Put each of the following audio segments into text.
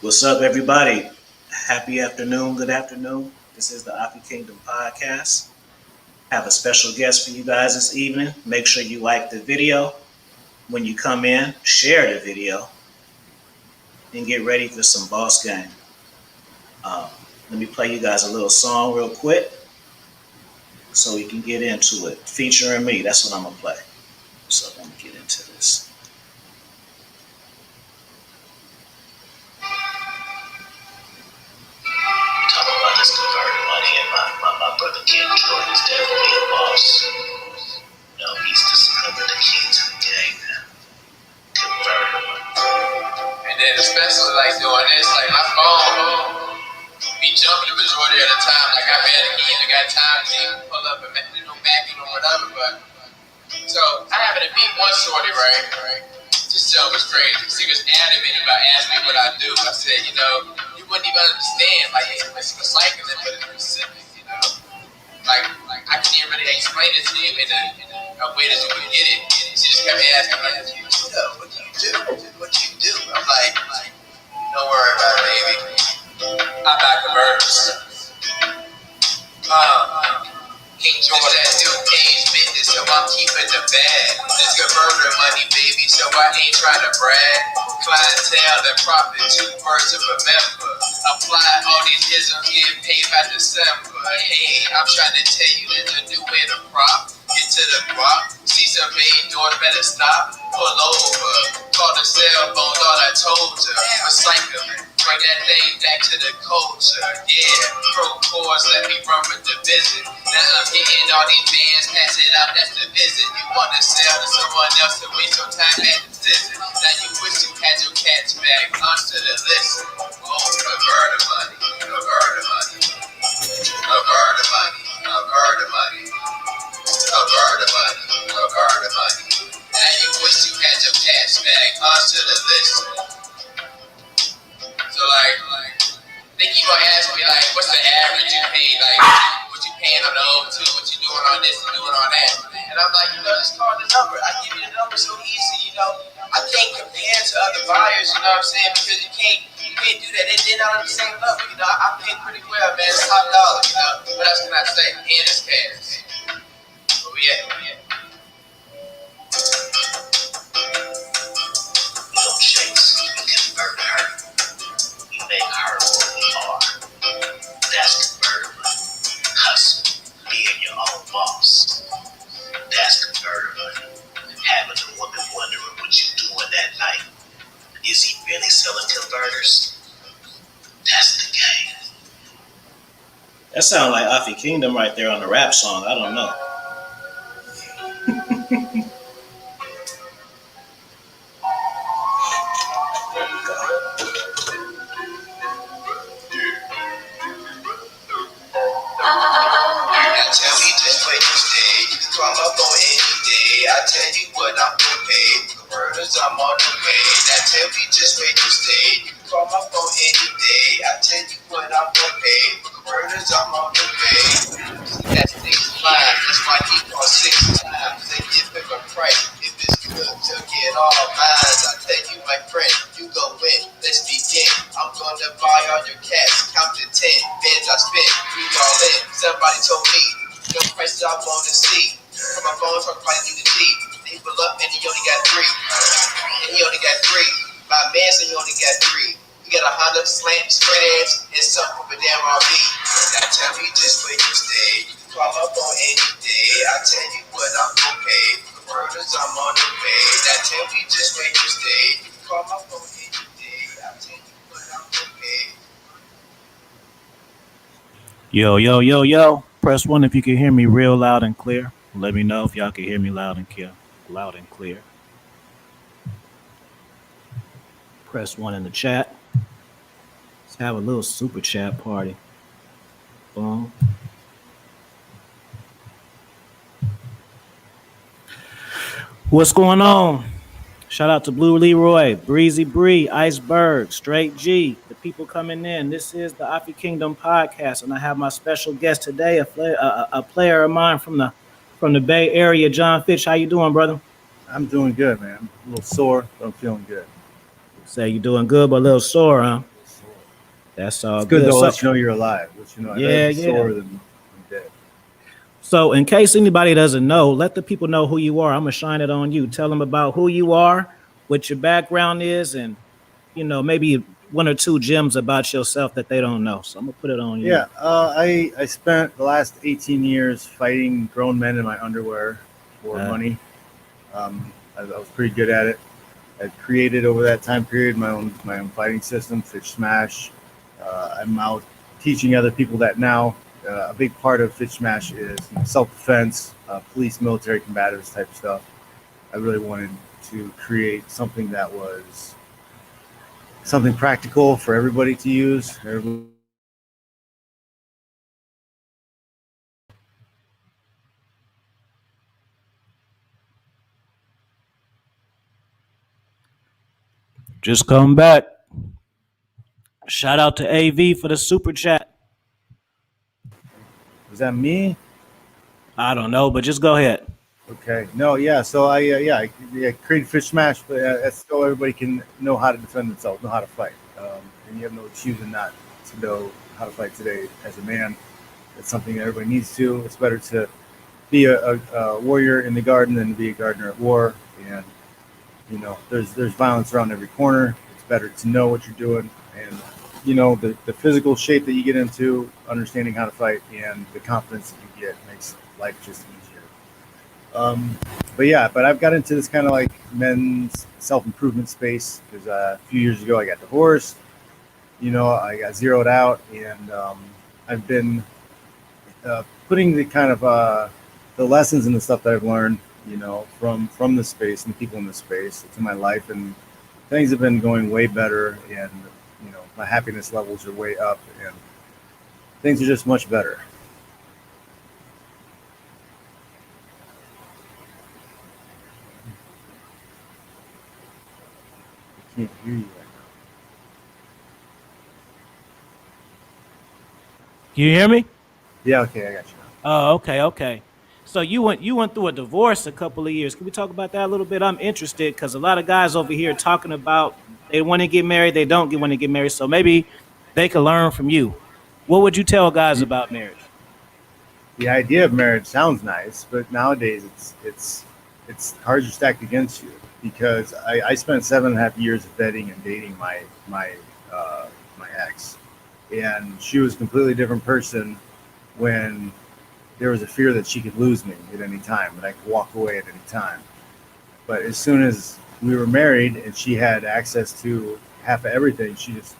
What's up, everybody? Happy afternoon, good afternoon. This is the Afi Kingdom podcast. Have a special guest for you guys this evening. Make sure you like the video. When you come in, share the video and get ready for some boss game. Um, Let me play you guys a little song real quick so we can get into it. Featuring me, that's what I'm gonna play. So let me get into this. Talking about this converting money, and my brother Ken Jordan is definitely a boss. No, he's discovered the key to the game, man. Converting money. And then especially like doing this, like my phone be jumping the majority of the time. Like I barely even got time to even pull up and back it or whatever. But so I happened to meet one shorty, right? This show was crazy. She was adamant about asking me what I do. I said, you wouldn't even understand. Like it's recycling, but it's specific, Like I couldn't even really explain it to you in a way that you would get it. She just kept asking, like, what do you do? What do you do? I'm like, don't worry about it, baby. I buy converters. King George that new age business, so I'm keeping the bag. This converter money, baby, so I ain't trying to brag. Clientele and profit, 2 words of a member. Apply all these isms, get paid by December. Hey, I'm trying to tell you there's a new way to prop. Get to the guap, see some main doors, better stop, pull over. Call the cell phone, thought I told you. Recycling, bring that thing back to the culture. Yeah, pro course, let me run with the visit. Now I'm hitting all these bands, pass it out, that's the visit. You wanna sell to someone else to waste your time at the visit. Now you wish you had your cats back, answer the listen. Oh, convert the money, convert the money. Convert the money, convert the money. Convert the money, convert the money. Now you wish you had your cash back, answer the list. So like, think you gonna ask me like, what's the average you pay? Like, what you paying on the O2? What you doing on this and doing on that? And I'm like, just call the number. I give you the number so easy, I can't compare to other buyers, you know what I'm saying? Because you can't do that. They're not on the same level, I pay pretty well, man. It's top dollar, What else can I say? And it's cash. Where we at? We don't chase, we convert her. We make her what we are. That's convertible. Hustle, being your own boss. That's convertible. Having a woman wondering what you doing that night. Is he really selling converters? That's the game. That sounds like Afi Kingdom right there on the rap song. I don't know. Tell me just where you stay. You can call my phone any day. I tell you what I'm gonna pay. Converters, I'm on the way. Now tell me just where you stay. You can call my phone any day. I tell you what I'm gonna pay. Converters, I'm on the way. That's things fine. That's why he called 6 times. They give him a price. If it's good to get all mine, I tell you, my friend, you go in. Let's begin. I'm gonna buy all your cash. Count to 10. Bands I spent. We all in. Somebody told me. The prices I want to see. From my phone, so I probably need to G. They pull up and he only got 3. And he only got 3. My man said he only got 3. You got a Honda slant, straight edge, and something for damn RV. Now tell me just where you stay. You can call my phone any day. I tell you what I'm okay. Converters, I'm on the way. Now tell me just where you stay. You can call my phone any day. I tell you what I'm okay. Yo. Press 1 if you can hear me real loud and clear. Let me know if y'all can hear me loud and clear. Press 1 in the chat. Let's have a little super chat party. Boom. What's going on? Shout out to Blue Leroy, Breezy Bree, Iceberg, Straight G, the people coming in. This is the Afi Kingdom podcast, and I have my special guest today, a player of mine from the Bay Area, John Fitch. How you doing, brother? I'm doing good, man. I'm a little sore, but I'm feeling good. Say you're doing good, but a little sore, huh? Yes, That's all It's good good. though. So Let you know you're alive. Let you know I'd rather be sore than dead. So, in case anybody doesn't know, let the people know who you are. I'm gonna shine it on you. Tell them about who you are, what your background is, and maybe one or two gems about yourself that they don't know. So I'm gonna put it on you. Yeah, I spent the last 18 years fighting grown men in my underwear for money. I was pretty good at it. I created over that time period my own fighting system, Fitch Smash. I'm out teaching other people that now. A big part of Fitch Smash is self-defense, police, military, combatives type stuff. I really wanted to create something that was something practical for everybody to use. Just come back. Shout out to AV for the super chat. Was that me? I don't know, but just go ahead. Okay. No, yeah. So I created Fitch Smash, but that's so everybody can know how to defend themselves, know how to fight, and you have no excuse in not to know how to fight today as a man. It's something that everybody needs to. It's better to be a warrior in the garden than to be a gardener at war. And there's violence around every corner. It's better to know what you're doing, and the physical shape that you get into, understanding how to fight, and the confidence that you get makes life just easier. But I've got into this kind of like men's self-improvement space because a few years ago I got divorced. I got zeroed out, and I've been putting the kind of the lessons and the stuff that I've learned, from the space and the people in the space to my life, and things have been going way better, and my happiness levels are way up, and things are just much better. I can't hear you right now. Can you hear me? Yeah, okay, I got you now. Oh, okay. So you went through a divorce a couple of years. Can we talk about that a little bit? I'm interested because a lot of guys over here talking about they want to get married, they don't want to get married. So maybe they can learn from you. What would you tell guys about marriage? The idea of marriage sounds nice, but nowadays it's cards are stacked against you because I spent 7.5 years vetting and dating my ex, and she was a completely different person when there was a fear that she could lose me at any time, that I could walk away at any time. But as soon as we were married and she had access to half of everything, she just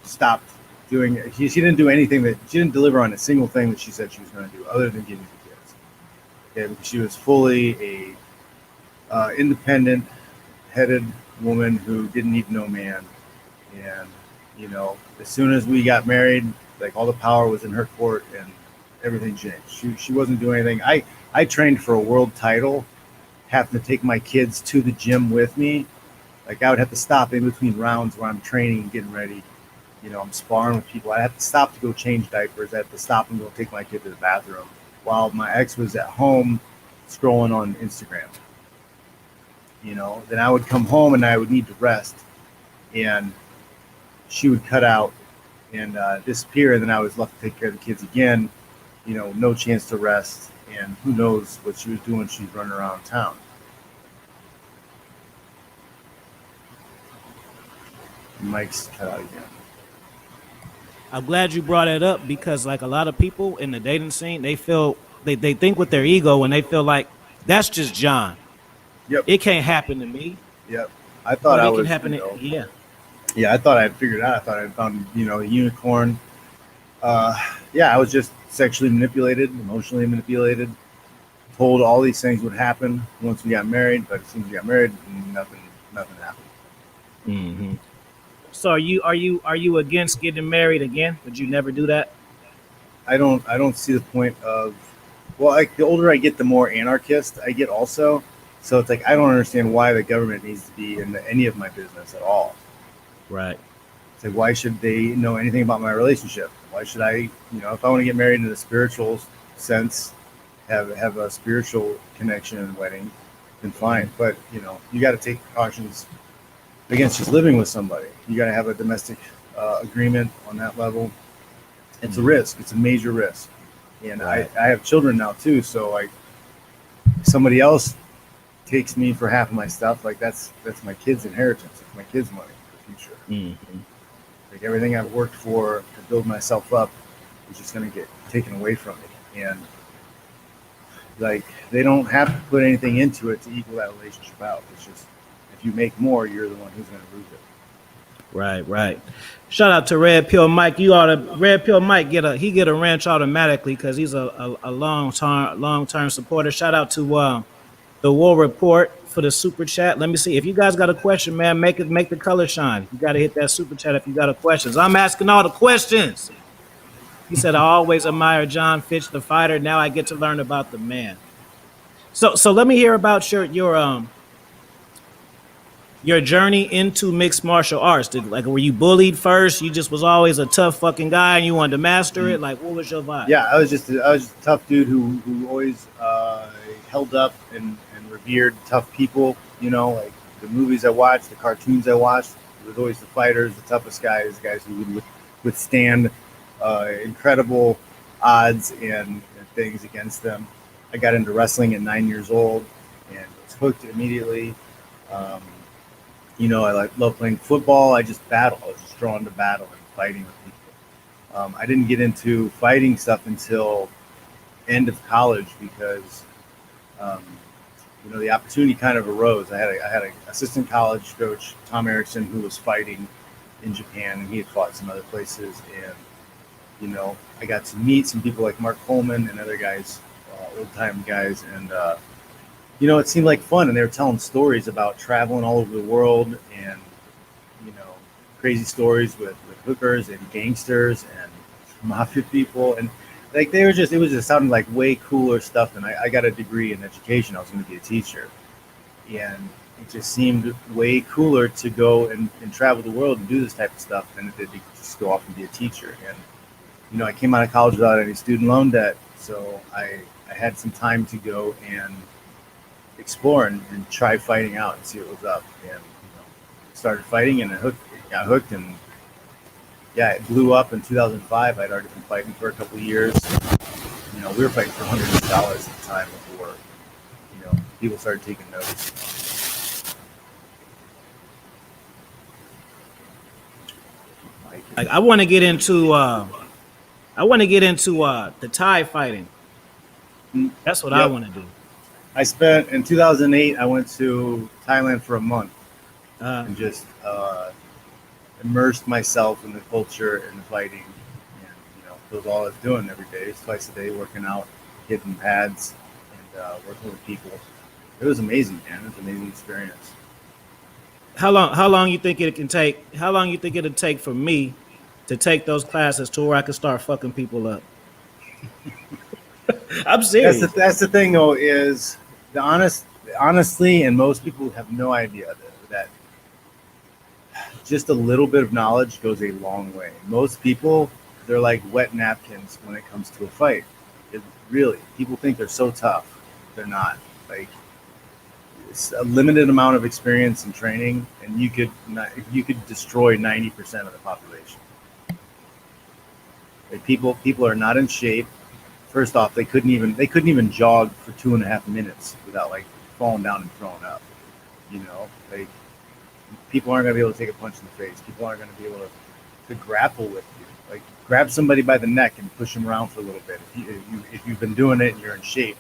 stopped doing it. She didn't do anything that she didn't deliver on a single thing that she said she was going to do other than give me the kids. Okay, because she was fully a independent headed woman who didn't need no man. And as soon as we got married, like all the power was in her court and everything changed. She wasn't doing anything. I trained for a world title, having to take my kids to the gym with me. Like I would have to stop in between rounds where I'm training and getting ready. I'm sparring with people. I have to stop to go change diapers. I have to stop and go take my kid to the bathroom while my ex was at home scrolling on Instagram. Then I would come home and I would need to rest, and she would cut out and disappear, and then I was left to take care of the kids again. No chance to rest, and who knows what she was doing. She's running around town. Mike's cut out again. I'm glad you brought it up because like a lot of people in the dating scene, they feel they think with their ego and they feel like that's just John. Yep. It can't happen to me. Yep. I thought But I it can was, happen. Yeah. Yeah, I thought I had figured it out. I thought I had found, a unicorn. Yeah, I was just sexually manipulated, emotionally manipulated, told all these things would happen once we got married, but as soon as we got married, nothing happened. Mm-hmm. So are you against getting married again? Would you never do that? I don't see the point of, well, like the older I get, the more anarchist I get also. So it's like I don't understand why the government needs to be in any of my business at all. Right. It's like, why should they know anything about my relationship? Why should I, if I want to get married in the spiritual sense, have a spiritual connection and wedding, then fine. But you got to take precautions against just living with somebody. You got to have a domestic agreement on that level. It's a risk. It's a major risk. And Right. I have children now too, so like somebody else takes me for half of my stuff, like that's my kids' inheritance. It's my kids' money for the future. Mm-hmm. Like everything I've worked for to build myself up is just going to get taken away from me. And like they don't have to put anything into it to equal that relationship out. It's just if you make more, you're the one who's going to lose it. Right, right. Shout out to Red Pill Mike. Red Pill Mike get a wrench automatically because he's a long term supporter. Shout out to the War Report for the super chat. Let me see if you guys got a question, man. Make the color shine. You got to hit that super chat if you got a questions. I'm asking all the questions. He said, I always admire John Fitch, the fighter. Now I get to learn about the man. So let me hear about your journey into mixed martial arts. Were you bullied first? You just was always a tough fucking guy and you wanted to master it? Like, what was your vibe? Yeah, I was just a tough dude who always held up and revered tough people. You know, like the movies I watched, the cartoons I watched, it was always the fighters, the toughest guys, guys who would withstand incredible odds and things against them. I got into wrestling at 9 years old and was hooked immediately. You know, I love playing football. I just battle. I was just drawn to battle and fighting with people. I didn't get into fighting stuff until end of college because, you know, the opportunity kind of arose. I had an assistant college coach, Tom Erickson, who was fighting in Japan, and he had fought some other places. And, you know, I got to meet some people like Mark Coleman and other guys, old-time guys, and you know, it seemed like fun, and they were telling stories about traveling all over the world and, you know, crazy stories with hookers and gangsters and mafia people. And like, it was just sounding like way cooler stuff. And I got a degree in education. I was going to be a teacher. And it just seemed way cooler to go and travel the world and do this type of stuff than it did to just go off and be a teacher. And, you know, I came out of college without any student loan debt. So I had some time to go and explore and try fighting out and see what was up. And, you know, started fighting and got hooked, and yeah, it blew up in 2005. I'd already been fighting for a couple of years. You know, we were fighting for hundreds of dollars at the time before, you know, people started taking notice. I want to get into the Thai fighting. That's what I want to do. I spent in 2008. I went to Thailand for a month and just immersed myself in the culture and the fighting. And you know, that was all I was doing every day, twice a day, working out, hitting pads, and working with people. It was amazing, man. It was an amazing experience. How long you think it can take? How long you think it'll take for me to take those classes to where I can start fucking people up? I'm serious. That's the thing, though, is honestly, and most people have no idea that just a little bit of knowledge goes a long way. Most people, they're like wet napkins when it comes to a fight. Really, people think they're so tough. They're not. Like, it's a limited amount of experience and training, and you could destroy 90% of the population. Like, people are not in shape. First off, they couldn't even jog for 2.5 minutes without like falling down and throwing up. You know, like, people aren't going to be able to take a punch in the face. People aren't going to be able to grapple with you. Like, grab somebody by the neck and push them around for a little bit. If you've been doing it and you're in shape,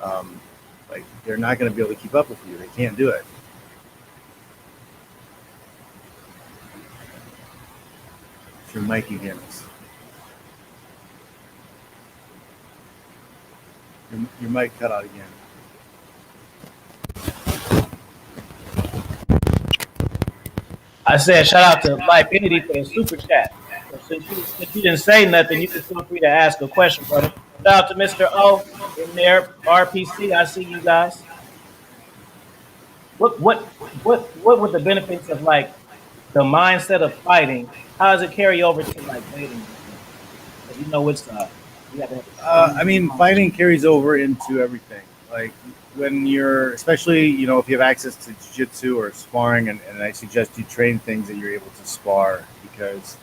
like, they're not going to be able to keep up with you. They can't do it. It's your Mikey Guinness. Your mic cut out again. I said shout out to Lifinity for the super chat. So since you didn't say nothing, you can feel free to ask a question, brother. Shout out to Mr. O in there, RPC. I see you guys. What were the benefits of like the mindset of fighting? How does it carry over to like dating? You know, it's I mean, fighting carries over into everything. Like, when you're, especially, you know, if you have access to jiu-jitsu or sparring, and I suggest you train things that you're able to spar, because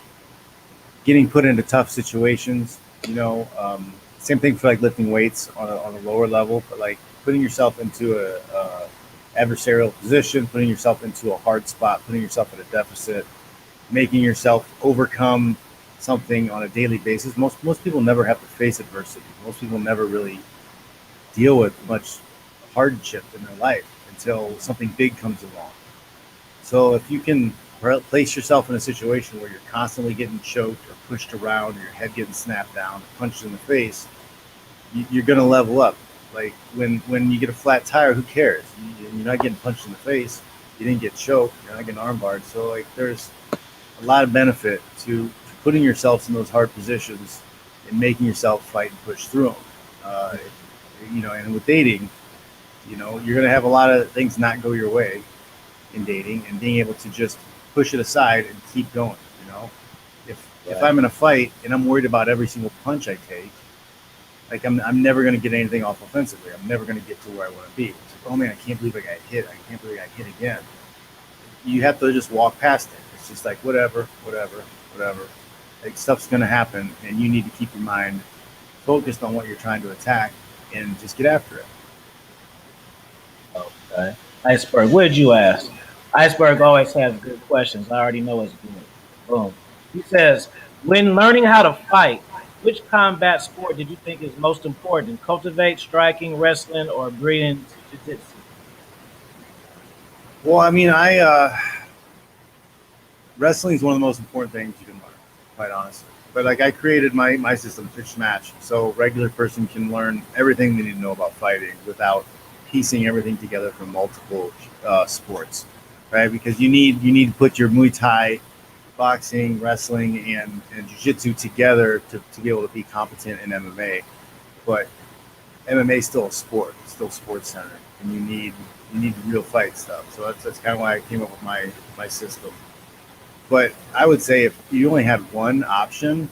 getting put into tough situations, same thing for like lifting weights on a lower level, but like putting yourself into a adversarial position, putting yourself into a hard spot, putting yourself at a deficit, making yourself overcome something on a daily basis. Most people never have to face adversity. Most people never really deal with much hardship in their life until something big comes along. So if you can place yourself in a situation where you're constantly getting choked or pushed around, or your head getting snapped down, or punched in the face, you're going to level up. Like when you get a flat tire, who cares? You're not getting punched in the face. You didn't get choked. You're not getting armbarred. So like there's a lot of benefit to putting yourself in those hard positions and making yourself fight and push through them. And with dating, you're going to have a lot of things not go your way in dating, and being able to just push it aside and keep going. If I'm in a fight and I'm worried about every single punch I take, like I'm never going to get anything off offensively. I'm never going to get to where I want to be. It's like, oh man, I can't believe I got hit. I can't believe I got hit again. You have to just walk past it. It's just like whatever. Like stuff's going to happen, and you need to keep your mind focused on what you're trying to attack and just get after it. Okay. Iceberg, what did you ask? Iceberg always has good questions. I already know it's good. Boom. He says, when learning how to fight, which combat sport did you think is most important? Cultivate, striking, wrestling, or breeding jiu-jitsu? Well, I mean, wrestling is one of the most important things you can learn, quite honestly. But like I created my system, Fitch Match, so a regular person can learn everything they need to know about fighting without piecing everything together from multiple sports, right? Because you need to put your Muay Thai, boxing, wrestling, and jiu-jitsu together to be able to be competent in MMA. But MMA is still a sport, it's still sports center, and you need real fight stuff. So that's kind of why I came up with my system. But I would say if you only had one option,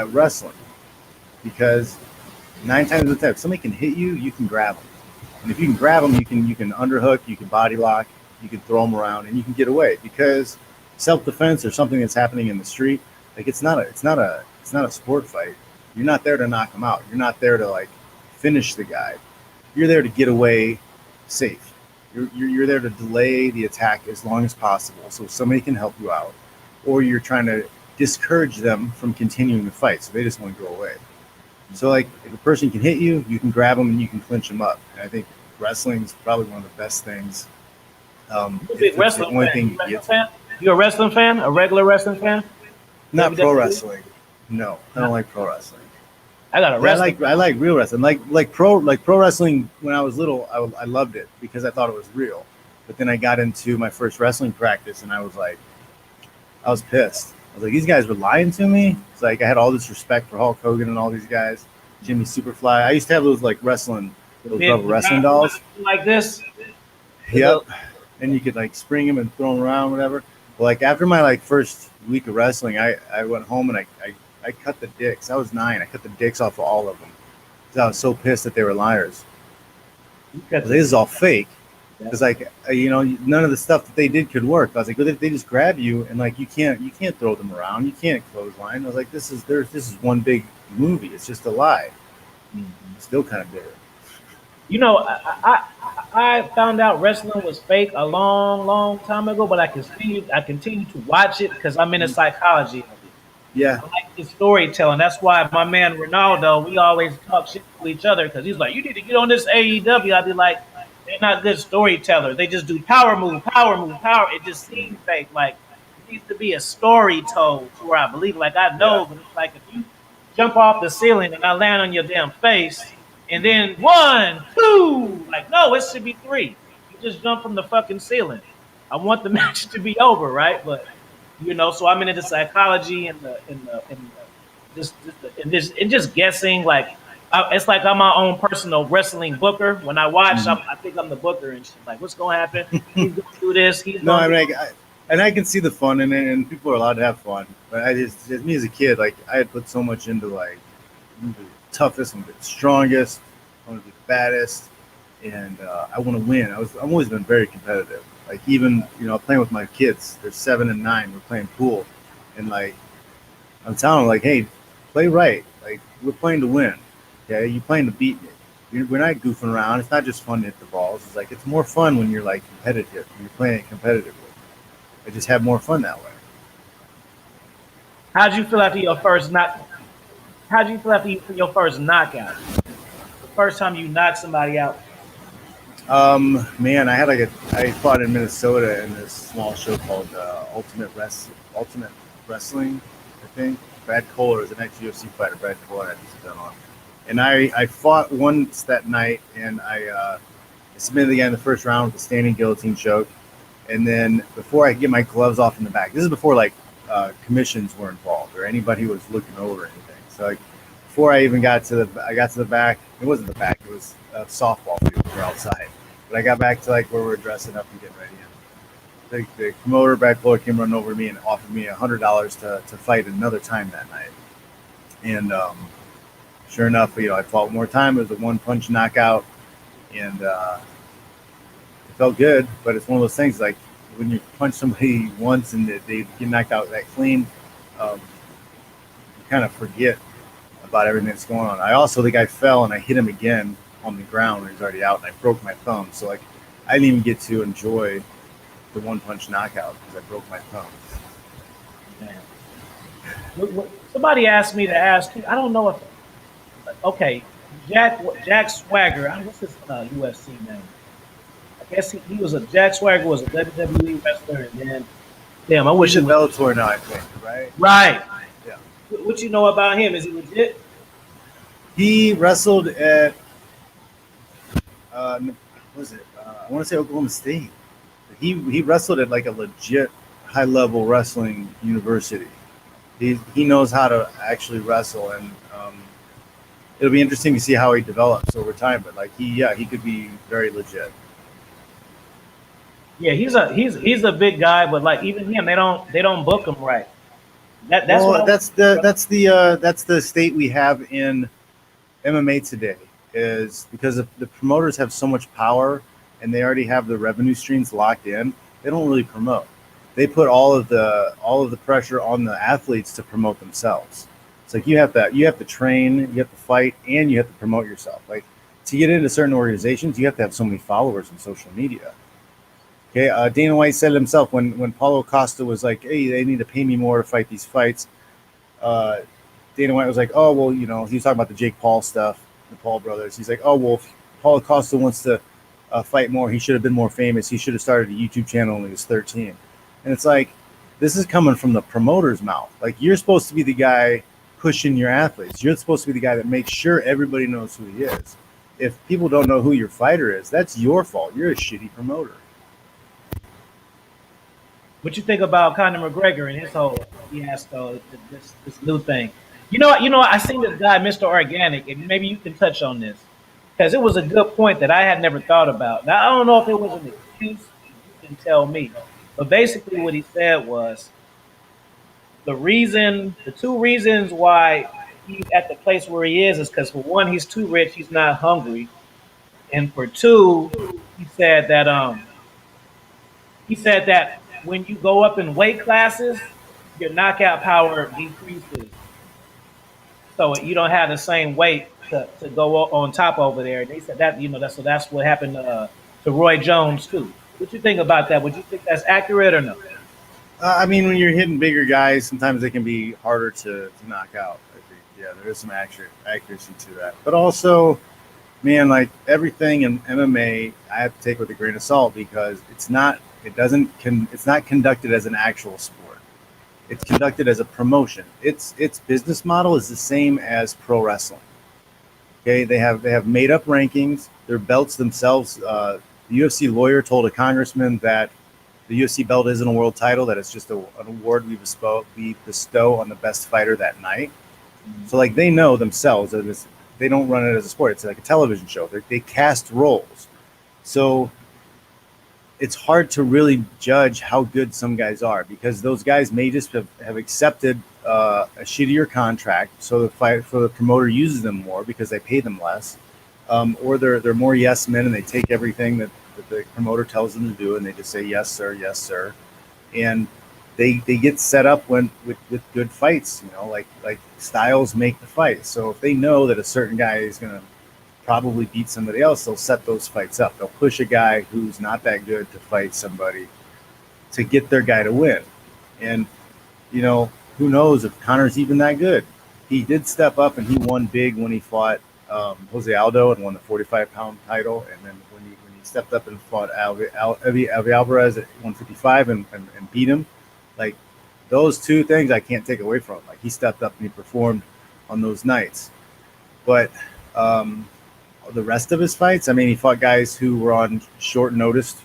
wrestling, because 9 times out of 10, if somebody can hit you, you can grab them. And if you can grab them, you can underhook, you can body lock, you can throw them around, and you can get away. Because self-defense or something that's happening in the street, like it's not a sport fight. You're not there to knock them out. You're not there to like finish the guy. You're there to get away safe. You're there to delay the attack as long as possible, so somebody can help you out, or you're trying to discourage them from continuing the fight, so they just want to go away. So like if a person can hit you, you can grab them and you can clinch them up. And I think wrestling is probably one of the best things. Big wrestling fan. You a wrestling fan? A regular wrestling fan? Not WWE? pro wrestling. No, I don't like pro wrestling. I got a wrestling. I like real wrestling. Like pro wrestling. When I was little, I loved it because I thought it was real. But then I got into my first wrestling practice, and I was pissed. I was like, these guys were lying to me. It's like I had all this respect for Hulk Hogan and all these guys, Jimmy Superfly. I used to have those like those rubber wrestling dolls like this. Yep. And you could like spring them and throw them around, whatever. Well, like after my like first week of wrestling, I went home and I cut the dicks. I was 9. I cut the dicks off of all of them because I was so pissed that they were liars. This is all fake. Because like none of the stuff that they did could work. I was like, they just grab you and like you can't throw them around. You can't clothesline. I was like, this is one big movie. It's just a lie. It's still kind of bitter. I found out wrestling was fake a long time ago, but I continue to watch it because I'm into psychology of it. Yeah. I like the storytelling. That's why my man Ronaldo, we always talk shit to each other because he's like, you need to get on this AEW. I'd be like, they're not good storytellers. They just do power move. It just seems fake. Like it needs to be a story told to where I believe. Like I know, but it's like if you jump off the ceiling and I land on your damn face, and then 1, 2, like no, it should be 3. You just jump from the fucking ceiling. I want the match to be over, right? But so I'm into the psychology and just guessing like. It's like I'm my own personal wrestling booker. When I watch, I think I'm the booker and shit. Like, what's going to happen? He's going to do this. I can see the fun in it, and people are allowed to have fun. But just me as a kid, like I had put so much into like I'm the toughest, I'm the strongest, I want to be the baddest, and I want to win. I've always been very competitive. Like even playing with my kids, they're 7 and 9. We're playing pool, And like I'm telling them, like, hey, play right. Like we're playing to win. Okay, you're playing to beat me. We're not goofing around. It's not just fun to hit the balls. It's like it's more fun when you're like competitive. You're playing it competitively. I just have more fun that way. How'd you feel after your first knock? How'd you feel after your first knockout? The first time you knocked somebody out. Man, I fought in Minnesota in this small show called Ultimate Wrestling, I think. Brad Kohler is an ex-UFC fighter. Brad Kohler had this done on, and I fought once that night, and I submitted the guy in the first round with a standing guillotine choke, and then before I could get my gloves off in the back, this is before like commissions were involved or anybody was looking over anything. So like before I even got to the back. It wasn't the back. It was a softball field. We were outside. But I got back to like where we were dressing up and getting ready. And the promoter back floor came running over to me and offered me $100 to fight another time that night. And sure enough, I fought one more time. It was a one punch knockout, and it felt good. But it's one of those things like when you punch somebody once and they get knocked out that clean, you kind of forget about everything that's going on. I also think I fell and I hit him again on the ground when he was already out, and I broke my thumb. So like I didn't even get to enjoy the one punch knockout because I broke my thumb. Somebody asked me to ask you. I don't know if okay, Jack Swagger. What's his UFC name? I guess he was a Jack Swagger was a WWE wrestler, and then damn, I wish He's it in was Bellator now, I think, right? right. Yeah. What you know about him? Is he legit? He wrestled at what was it? I want to say Oklahoma State. He wrestled at like a legit high level wrestling university. He knows how to actually wrestle, and it'll be interesting to see how he develops over time. But like he could be very legit. Yeah, he's a big guy, but like even him, they don't book him right. That's Well, what that's the state we have in MMA today, is because the promoters have so much power and they already have the revenue streams locked in. They don't really promote. They put all of the pressure on the athletes to promote themselves. It's like you have to train, you have to fight, and you have to promote yourself. Like to get into certain organizations, you have to have so many followers on social media. Okay, Dana White said it himself when Paulo Costa was like, "Hey, they need to pay me more to fight these fights." Dana White was like, "Oh, well, he was talking about the Jake Paul stuff, the Paul brothers." He's like, "Oh, well, if Paulo Costa wants to fight more, he should have been more famous. He should have started a YouTube channel when he was 13." And it's like, this is coming from the promoter's mouth. Like you're supposed to be the guy pushing your athletes. You're supposed to be the guy that makes sure everybody knows who he is. If people don't know who your fighter is, that's your fault. You're a shitty promoter. what you think about Conor McGregor and his whole fiasco, this new thing. I seen this guy, Mr. Organic, and maybe you can touch on this because it was a good point that I had never thought about. Now I don't know if it was an excuse. You can tell me, but basically what he said was the two reasons why he's at the place where he is because for one, he's too rich, he's not hungry, and for two, he said that when you go up in weight classes, your knockout power decreases. So you don't have the same weight to go on top over there. They said that that's what happened to Roy Jones too. What you think about that? Would you think that's accurate or no? I mean, when you're hitting bigger guys, sometimes they can be harder to knock out. I think, yeah, there is some accuracy to that. But also, man, like everything in MMA, I have to take with a grain of salt because it's not conducted as an actual sport. It's conducted as a promotion. Its business model is the same as pro wrestling. Okay, they have made up rankings. Their belts themselves. The UFC lawyer told a congressman that the UFC belt isn't a world title; that it's just an award we bestow on the best fighter that night. So, like, they know themselves that they don't run it as a sport. It's like a television show. They cast roles, so it's hard to really judge how good some guys are because those guys may just have accepted a shittier contract, so the promoter uses them more because they pay them less, or they're more yes men and they take everything that the promoter tells them to do and they just say yes sir, and they get set up with good fights. Like styles make the fight. So if they know that a certain guy is going to probably beat somebody else, they'll set those fights up. They'll push a guy who's not that good to fight somebody to get their guy to win. And who knows if Conor's even that good? He did step up and he won big when he fought Jose Aldo and won the 45-pound title. And then when he stepped up and fought Evi Alvarez at 155 and beat him, like those two things I can't take away from him. Like he stepped up and he performed on those nights. But the rest of his fights, I mean, he fought guys who were on short notice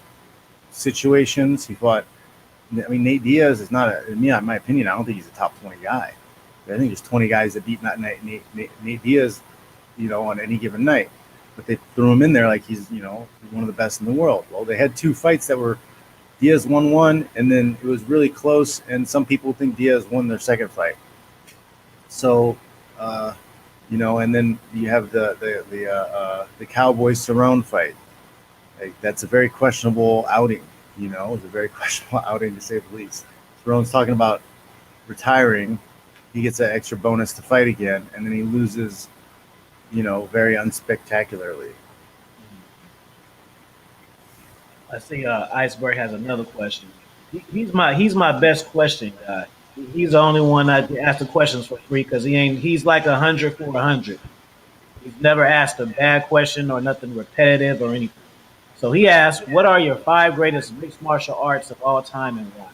situations. He fought, I mean, Nate Diaz is not in my opinion, I don't think he's a top 20 guy. I think there's 20 guys that beat Nate Diaz, on any given night. But they threw him in there like he's, one of the best in the world. Well, they had two fights that were Diaz won one, and then it was really close, and some people think Diaz won their second fight. So, and then you have the Cowboys Cerrone fight. Like, that's a very questionable outing. It was a very questionable outing to say the least. Cerrone's talking about retiring. He gets an extra bonus to fight again, and then he loses, very unspectacularly. I see. Iceberg has another question. He's my best question guy. He's the only one I ask the questions for free because he's like 100 for 100. He's never asked a bad question or nothing repetitive or anything. So he asked, "What are your 5 greatest mixed martial arts of all time and why?"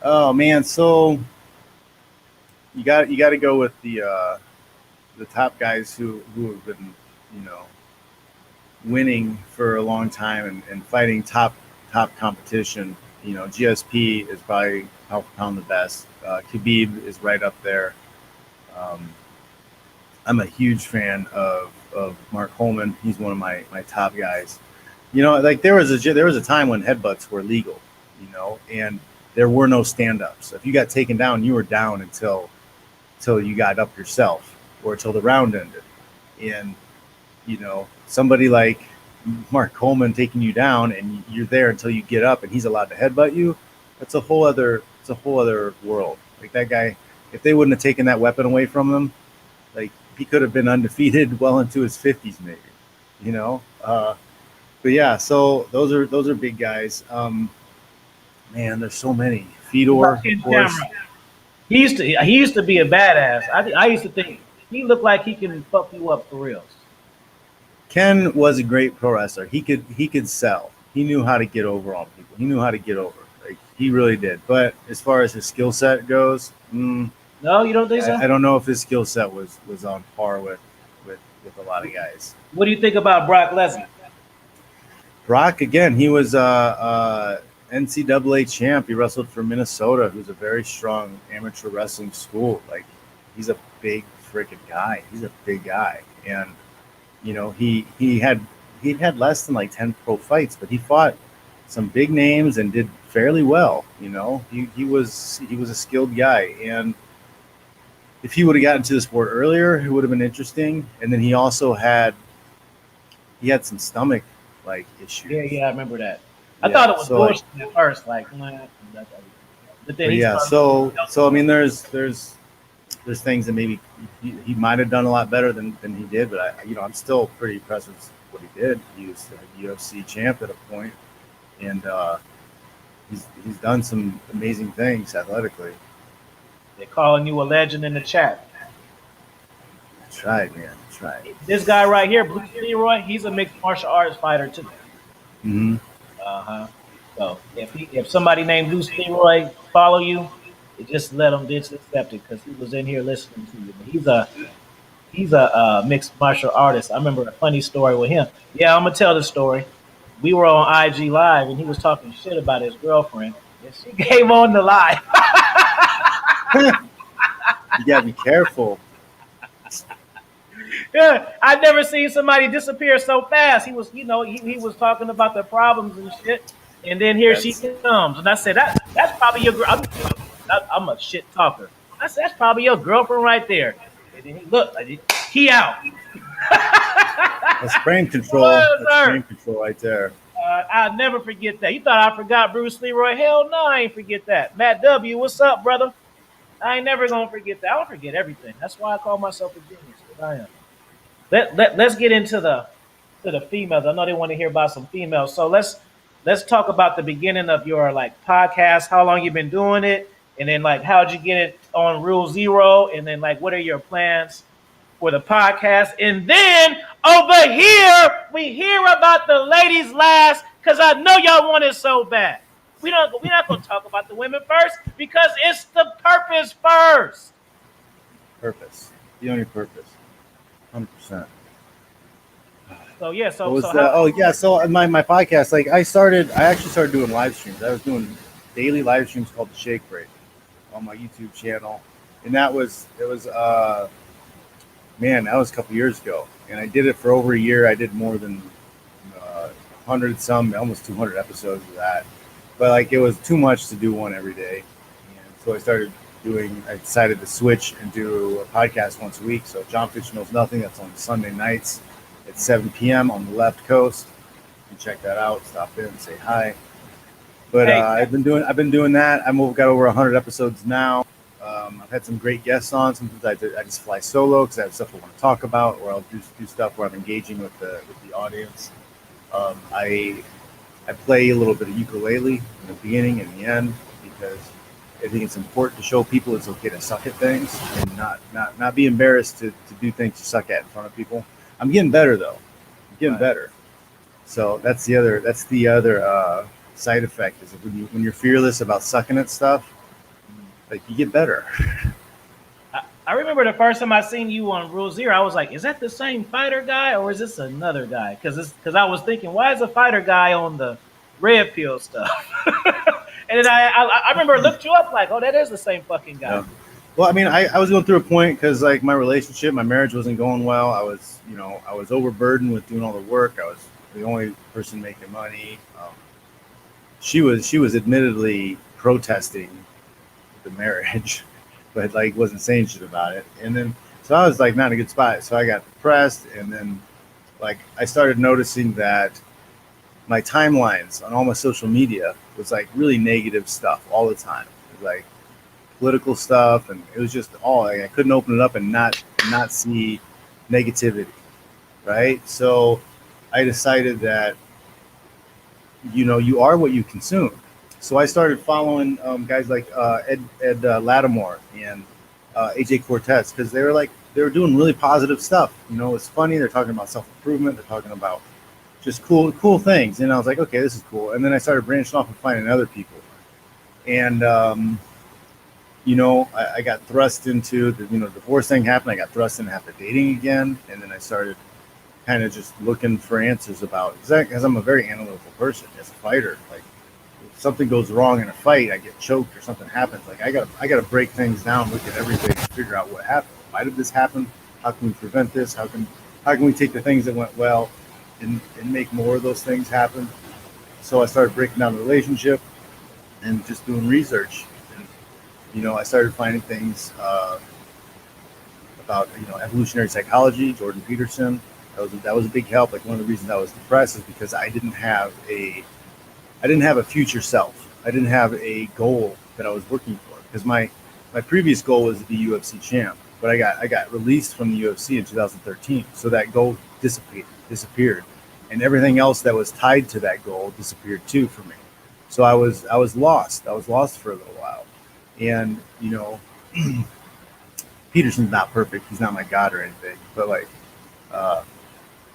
Oh man, so you got to go with the top guys who have been winning for a long time and fighting top competition. GSP is probably pound for pound the best. Khabib is right up there. I'm a huge fan of Mark Holman. He's one of my top guys. Like there was a time when headbutts were legal, and there were no stand-ups. If you got taken down, you were down until you got up yourself or until the round ended. And somebody like Mark Coleman taking you down and you're there until you get up and he's allowed to headbutt you, it's a whole other world. Like that guy, if they wouldn't have taken that weapon away from him, like he could have been undefeated well into his 50s maybe. But yeah, so those are big guys. Man, there's so many. Fedor, of course. He used to be a badass. I used to think he looked like he can fuck you up for real. Ken was a great pro wrestler. He could sell. He knew how to get over on people. He knew how to get over. Like he really did. But as far as his skill set goes, no, you don't think so? I don't know if his skill set was on par with a lot of guys. What do you think about Brock Lesnar? Brock, again, he was NCAA champ. He wrestled for Minnesota, who's a very strong amateur wrestling school. Like he's a big freaking guy. He's a big guy, and he had less than like 10 pro fights, but he fought some big names and did fairly well. He was a skilled guy, and if he would have gotten to the sport earlier, it would have been interesting. And then he also had some stomach like issues. Yeah, I remember that. I thought it was bullshit at first, like. But then so I mean, there's things that maybe he might have done a lot better than he did, but I'm still pretty impressed with what he did. He was a UFC champ at a point, and he's done some amazing things athletically. They're calling you a legend in the chat. That's right, man. That's right. This guy right here, Bruce Leroy, he's a mixed martial arts fighter too. Mm-hmm. So if somebody named Bruce Leroy follow you, just let him accept it because he was in here listening to you. But he's a mixed martial artist. I remember a funny story with him. Yeah, I'm gonna tell the story. We were on IG Live and he was talking shit about his girlfriend, and she came on the live. You gotta be careful. Yeah, I've never seen somebody disappear so fast. He was, he was talking about the problems and shit, and then here she comes, and I said, that's probably your girl. I'm a shit talker. I said, that's probably your girlfriend right there. And then he looked, he out. That's brain control. That's brain control right there. I'll never forget that. You thought I forgot Bruce Leroy? Hell no, I ain't forget that. Matt W, what's up, brother? I ain't never gonna forget that. I don't forget everything. That's why I call myself a genius, because I am. Let's get into the females. I know they want to hear about some females. So let's talk about the beginning of your like podcast, how long you've been doing it, and then like how'd you get it on Rule Zero, and then like what are your plans for the podcast? And then over here, we hear about the ladies last, because I know y'all want it so bad. We're not gonna talk about the women first because it's the purpose first. Purpose. The only purpose. 100%. So yeah, What was so the? how Oh yeah. So in my podcast, like I actually started doing live streams. I was doing daily live streams called the Shake Break on my YouTube channel, and man, that was a couple years ago, and I did it for over a year. I did more than 100 some, almost 200 episodes of that, but like it was too much to do one every day, and so I decided to switch and do a podcast once a week. So John Fitch Knows Nothing. That's on Sunday nights at 7 p.m. on the left coast. You can check that out. Stop in, say hi. But hey, I've been doing that. I've got over 100 episodes now. I've had some great guests on. Sometimes I just fly solo because I have stuff I want to talk about, or I'll do stuff where I'm engaging with the audience. I play a little bit of ukulele in the beginning and the end because I think it's important to show people it's okay to suck at things and not be embarrassed to do things to suck at in front of people. I'm getting better though. I'm getting better. So that's the other side effect is when you're fearless about sucking at stuff, like you get better. I remember the first time I seen you on Rule Zero, I was like, is that the same fighter guy or is this another guy? Because I was thinking, why is a fighter guy on the red pill stuff? And then I remember looked you up like, oh, that is the same fucking guy. Yeah. Well, I mean, I was going through a point because like my marriage wasn't going well. I was overburdened with doing all the work. I was the only person making money. She was admittedly protesting the marriage, but like wasn't saying shit about it. And then so I was like not in a good spot. So I got depressed, and then like I started noticing that my timelines on all my social media was like really negative stuff all the time. It was like political stuff, and it was just all like, I couldn't open it up and not see negativity, right? So I decided that you are what you consume. So I started following guys like Ed Lattimore and AJ Cortez because they were doing really positive stuff. It's funny. They're talking about self improvement. They're talking about just cool things. And I was like, okay, this is cool. And then I started branching off and finding other people. And I got thrust into the divorce thing happened. I got thrust into half the dating again, and then I started kind of just looking for answers about because I'm a very analytical person as a fighter. Like if something goes wrong in a fight, I get choked or something happens. Like I gotta break things down, look at everything, and figure out what happened. Why did this happen? How can we prevent this? How can we take the things that went well and make more of those things happen? So I started breaking down the relationship and just doing research. And, I started finding things about evolutionary psychology, Jordan Peterson. That was a big help. Like one of the reasons I was depressed is because I didn't have a future self. I didn't have a goal that I was working for. Because my previous goal was to be UFC champ, but I got released from the UFC in 2013. So that goal disappeared, and everything else that was tied to that goal disappeared too for me. So I was lost. I was lost for a little while, and Peterson's not perfect. He's not my god or anything, but like.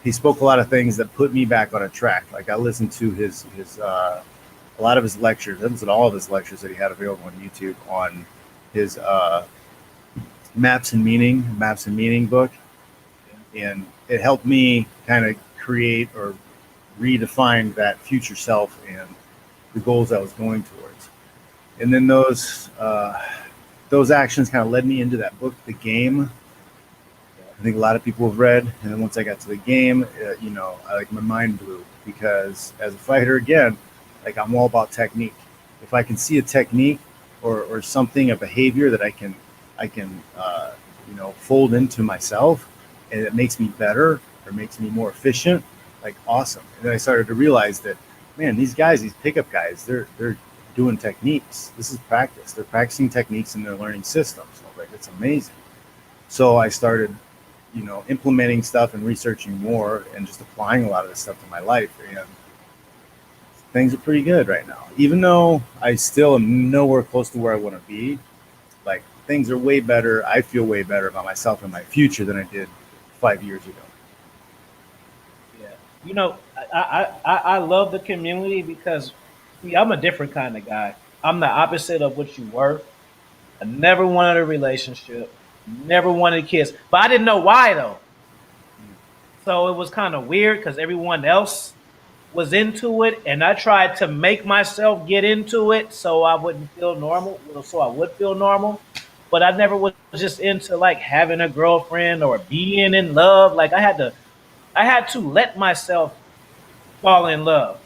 He spoke a lot of things that put me back on a track. Like I listened to a lot of his lectures. I listened to all of his lectures that he had available on YouTube on his Maps and Meaning book, and it helped me kind of create or redefine that future self and the goals I was going towards. And then those actions kind of led me into that book, The Game. I think a lot of people have read, and then once I got to the game, my mind blew because as a fighter, again, like I'm all about technique. If I can see a technique or something, a behavior that I can fold into myself, and it makes me better or makes me more efficient, like awesome. And then I started to realize that man, these guys, these pickup guys, they're doing techniques. This is practice. They're practicing techniques and they're learning systems. I was like, it's amazing. So I started, implementing stuff and researching more and just applying a lot of this stuff to my life. And things are pretty good right now. Even though I still am nowhere close to where I want to be, like things are way better. I feel way better about myself and my future than I did 5 years ago. Yeah. I love the community because see, I'm a different kind of guy. I'm the opposite of what you were. I never wanted a relationship, never wanted kids, but I didn't know why though. So it was kind of weird because everyone else was into it, and I tried to make myself get into it so I wouldn't feel normal, so I would feel normal. But I never was just into like having a girlfriend or being in love. Like I had to let myself fall in love.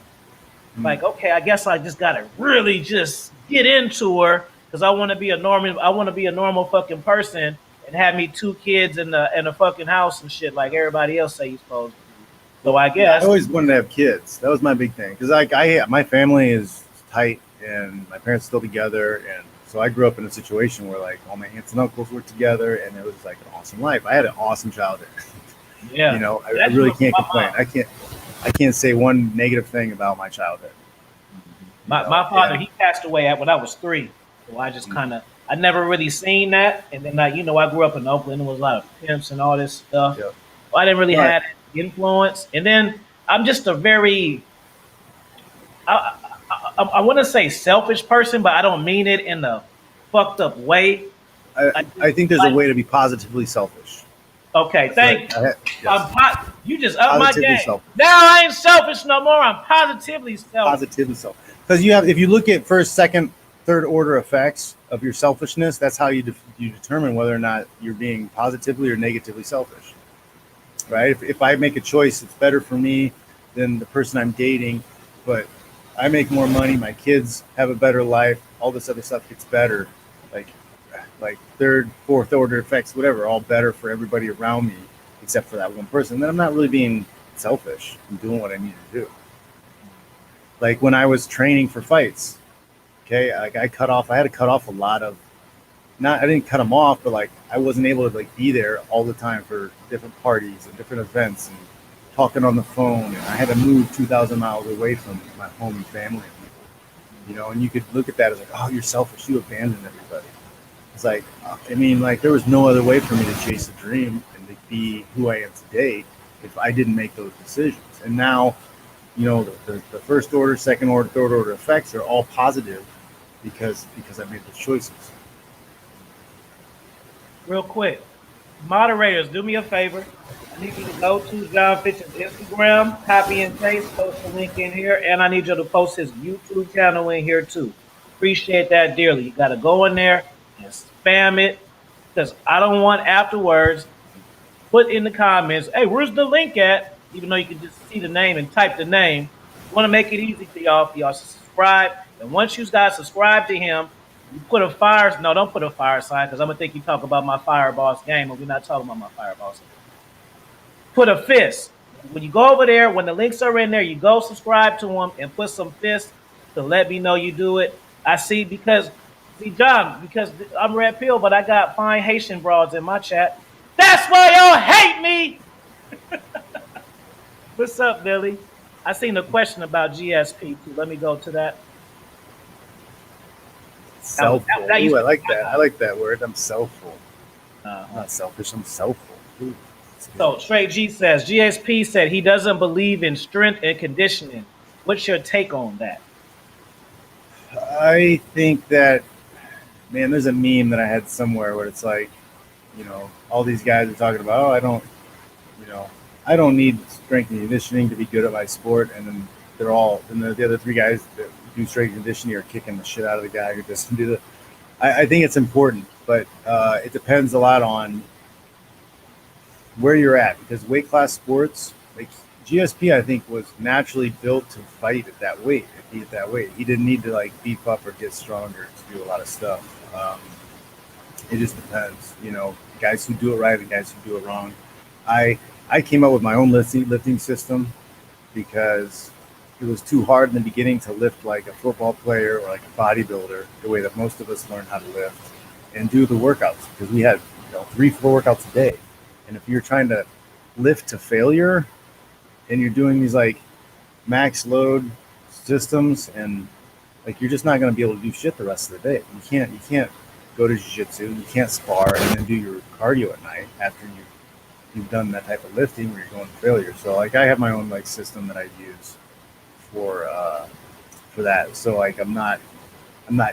Mm. Like, okay, I guess I just gotta really just get into her because I want to be a normal. I want to be a normal fucking person and have me 2 kids in a fucking house and shit like everybody else say you're supposed to do. So I Yeah, I guess always wanted to have kids. That was my big thing because my family is tight and my parents are still together, and so I grew up in a situation where like all my aunts and uncles were together, and it was like an awesome life. I had an awesome childhood. yeah, I really can't complain. I can't say one negative thing about my childhood. my father, And he passed away when I was 3, so I just kind of I never really seen that. And then I grew up in Oakland. There was a lot of pimps and all this stuff. yeah, So I didn't really right. have that influence. And then I'm just a very I, I want to say selfish person, but I don't mean it in a fucked up way. I just I think there's a like way to be positively selfish. okay, That's thank you. yes, You just up my positively game. selfish. Now I ain't selfish no more. I'm positively selfish. Positively selfish. Because if you look at first, second, third order effects of your selfishness, that's how you determine whether or not you're being positively or negatively selfish, right? If I make a choice, it's better for me than the person I'm dating, but I make more money, my kids have a better life, all this other stuff gets better, like third, fourth order effects, whatever, all better for everybody around me, except for that one person. Then I'm not really being selfish. I'm doing what I need to do. Like when I was training for fights, okay, like I had to cut off a lot of, I didn't cut them off, but like I wasn't able to like be there all the time for different parties and different events and talking on the phone, and I had to move 2,000 miles away from my home and family and people, and you could look at that as like, oh, you're selfish, you abandoned everybody. It's like, I mean, like there was no other way for me to chase a dream and to be who I am today if I didn't make those decisions. And now, the first order, second order, third order effects are all positive because I made those choices. Real quick, moderators, do me a favor. I need you to go to John Fitch's Instagram, copy and paste, post the link in here, and I need you to post his YouTube channel in here too. Appreciate that dearly. You got to go in there and spam it because I don't want afterwards put in the comments, hey, where's the link at? Even though you can just see the name and type the name. I want to make it easy for y'all to subscribe. And once you guys subscribe to him, you put a fire. No, don't put a fire sign because I'm gonna think you talk about my Fireboss game, and we're not talking about my Fireboss game. Put a fist. When you go over there, when the links are in there, you go subscribe to him and put some fists to let me know you do it. I see John, because I'm red pill, but I got fine Haitian broads in my chat. That's why y'all hate me. What's up, Billy? I seen a question about GSP too. Let me go to that. Selfful. Ooh, I like that. I like that word. I'm selfful. I'm Uh-huh. not selfish. I'm selfful. Ooh, So Straight G says GSP said he doesn't believe in strength and conditioning. What's your take on that? I think that, man, there's a meme that I had somewhere where it's like, all these guys are talking about, I don't need strength and conditioning to be good at my sport. And then the other 3 guys that do strength and conditioning are kicking the shit out of the guy who doesn't do that. I think it's important, but it depends a lot on where you're at because weight class sports, like GSP, I think was naturally built to fight at that weight, if he at that weight. He didn't need to like beef up or get stronger to do a lot of stuff. It just depends, guys who do it right and guys who do it wrong. I came up with my own lifting system because was too hard in the beginning to lift like a football player or like a bodybuilder, the way that most of us learn how to lift and do the workouts, because we had 3-4 workouts a day. And if you're trying to lift to failure and you're doing these like max load systems, and like you're just not going to be able to do shit the rest of the day. You can't go to jiu-jitsu, you can't spar and then do your cardio at night after you've done that type of lifting where you're going to failure. So like I have my own like system that I use for that. So like I'm not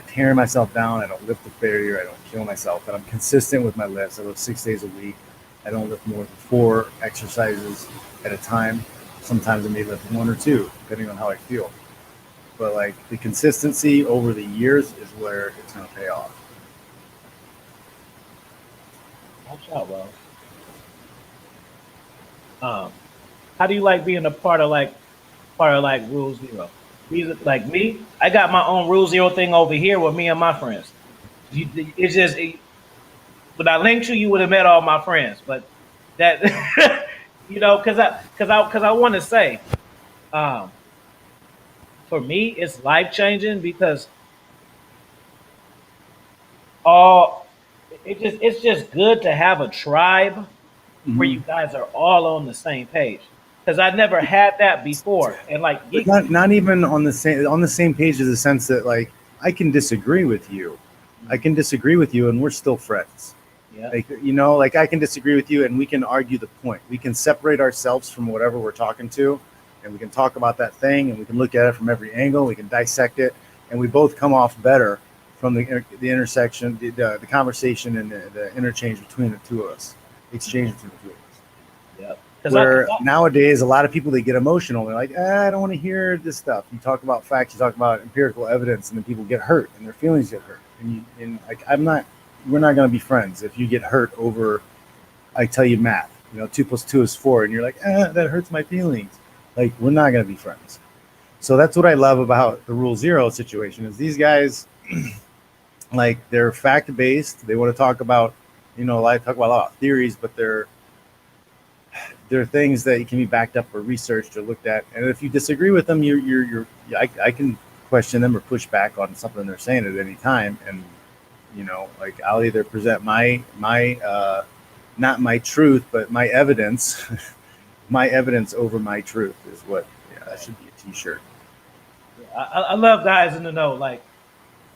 tearing myself down. I don't lift to failure. I don't kill myself. But I'm consistent with my lifts. I lift 6 days a week. I don't lift more than 4 exercises at a time. Sometimes I may lift 1 or 2, depending on how I feel. But like the consistency over the years is where it's going to pay off. Watch out, bro. How do you like being a part of Rule Zero? Like me, I got my own Rule Zero thing over here with me and my friends. It's just, when I linked you would have met all my friends. But that, because I want to say, for me, it's life changing because it's just good to have a tribe where you guys are all on the same page. Because I never had that before, and like not even on the same page, in the sense that like I can disagree with you, and we're still friends. Yeah. Like like I can disagree with you, and we can argue the point. We can separate ourselves from whatever we're talking to, and we can talk about that thing, and we can look at it from every angle. We can dissect it, and we both come off better from the intersection, the conversation, and the interchange between the two of us, exchange between the two of us. Yeah. Where nowadays, a lot of people, they get emotional. They're like, I don't want to hear this stuff. You talk about facts, you talk about empirical evidence, and then people get hurt and their feelings get hurt. And like, we're not going to be friends if you get hurt over, I tell you math, 2 + 2 is 4. And you're like, that hurts my feelings. Like, we're not going to be friends. So that's what I love about the Rule Zero situation is these guys, like, they're fact-based. They want to talk about, I talk about a lot of theories, but they're things that can be backed up or researched or looked at. And if you disagree with them, I can question them or push back on something they're saying at any time. And, like I'll either present my not my truth, but my evidence, my evidence over my truth is what, that should be a t-shirt. I love guys in the know. Like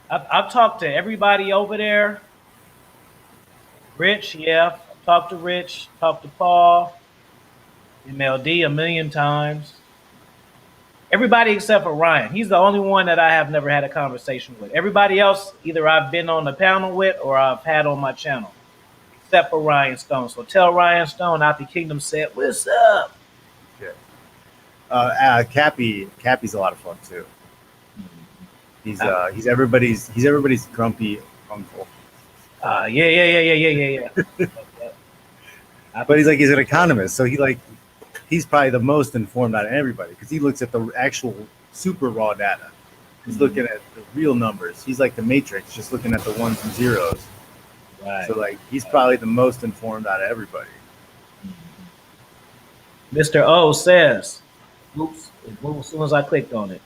I've talked to everybody over there. Rich, yeah. I've talked to Rich, talked to Paul, MLD a million times. Everybody except for Ryan. He's the only one that I have never had a conversation with. Everybody else, either I've been on the panel with or I've had on my channel, except for Ryan Stone. So tell Ryan Stone, Out the Kingdom said, "What's up?" Okay. Cappy's a lot of fun too. He's everybody's grumpy uncle. Yeah. But he's an economist, so he's probably the most informed out of everybody because he looks at the actual super raw data. He's looking at the real numbers. He's like the Matrix, just looking at the ones and zeros. Right. So like he's probably the most informed out of everybody. Mr. O says, oops, as soon as I clicked on it,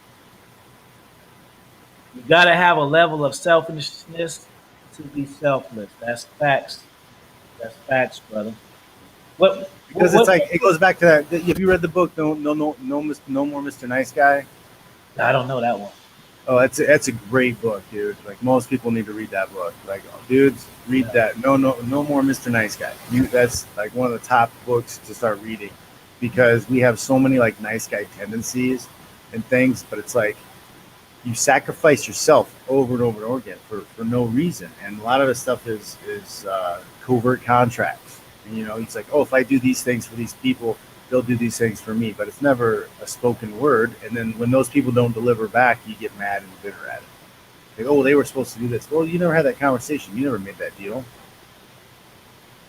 you gotta have a level of selfishness to be selfless. That's facts. That's facts, brother. Because it's like it goes back to that. Have you read the book No More Mr. Nice Guy? I don't know that one. Oh, that's a great book, dude. Like most people need to read that book. Like, dudes, read that. No More Mr. Nice Guy. That's like one of the top books to start reading because we have so many like nice guy tendencies and things, but it's like you sacrifice yourself over and over and over again for no reason. And a lot of the stuff is covert contracts. And, it's like, oh, if I do these things for these people, they'll do these things for me. But it's never a spoken word. And then when those people don't deliver back, you get mad and bitter at it. Like, oh, they were supposed to do this. Well, you never had that conversation. You never made that deal.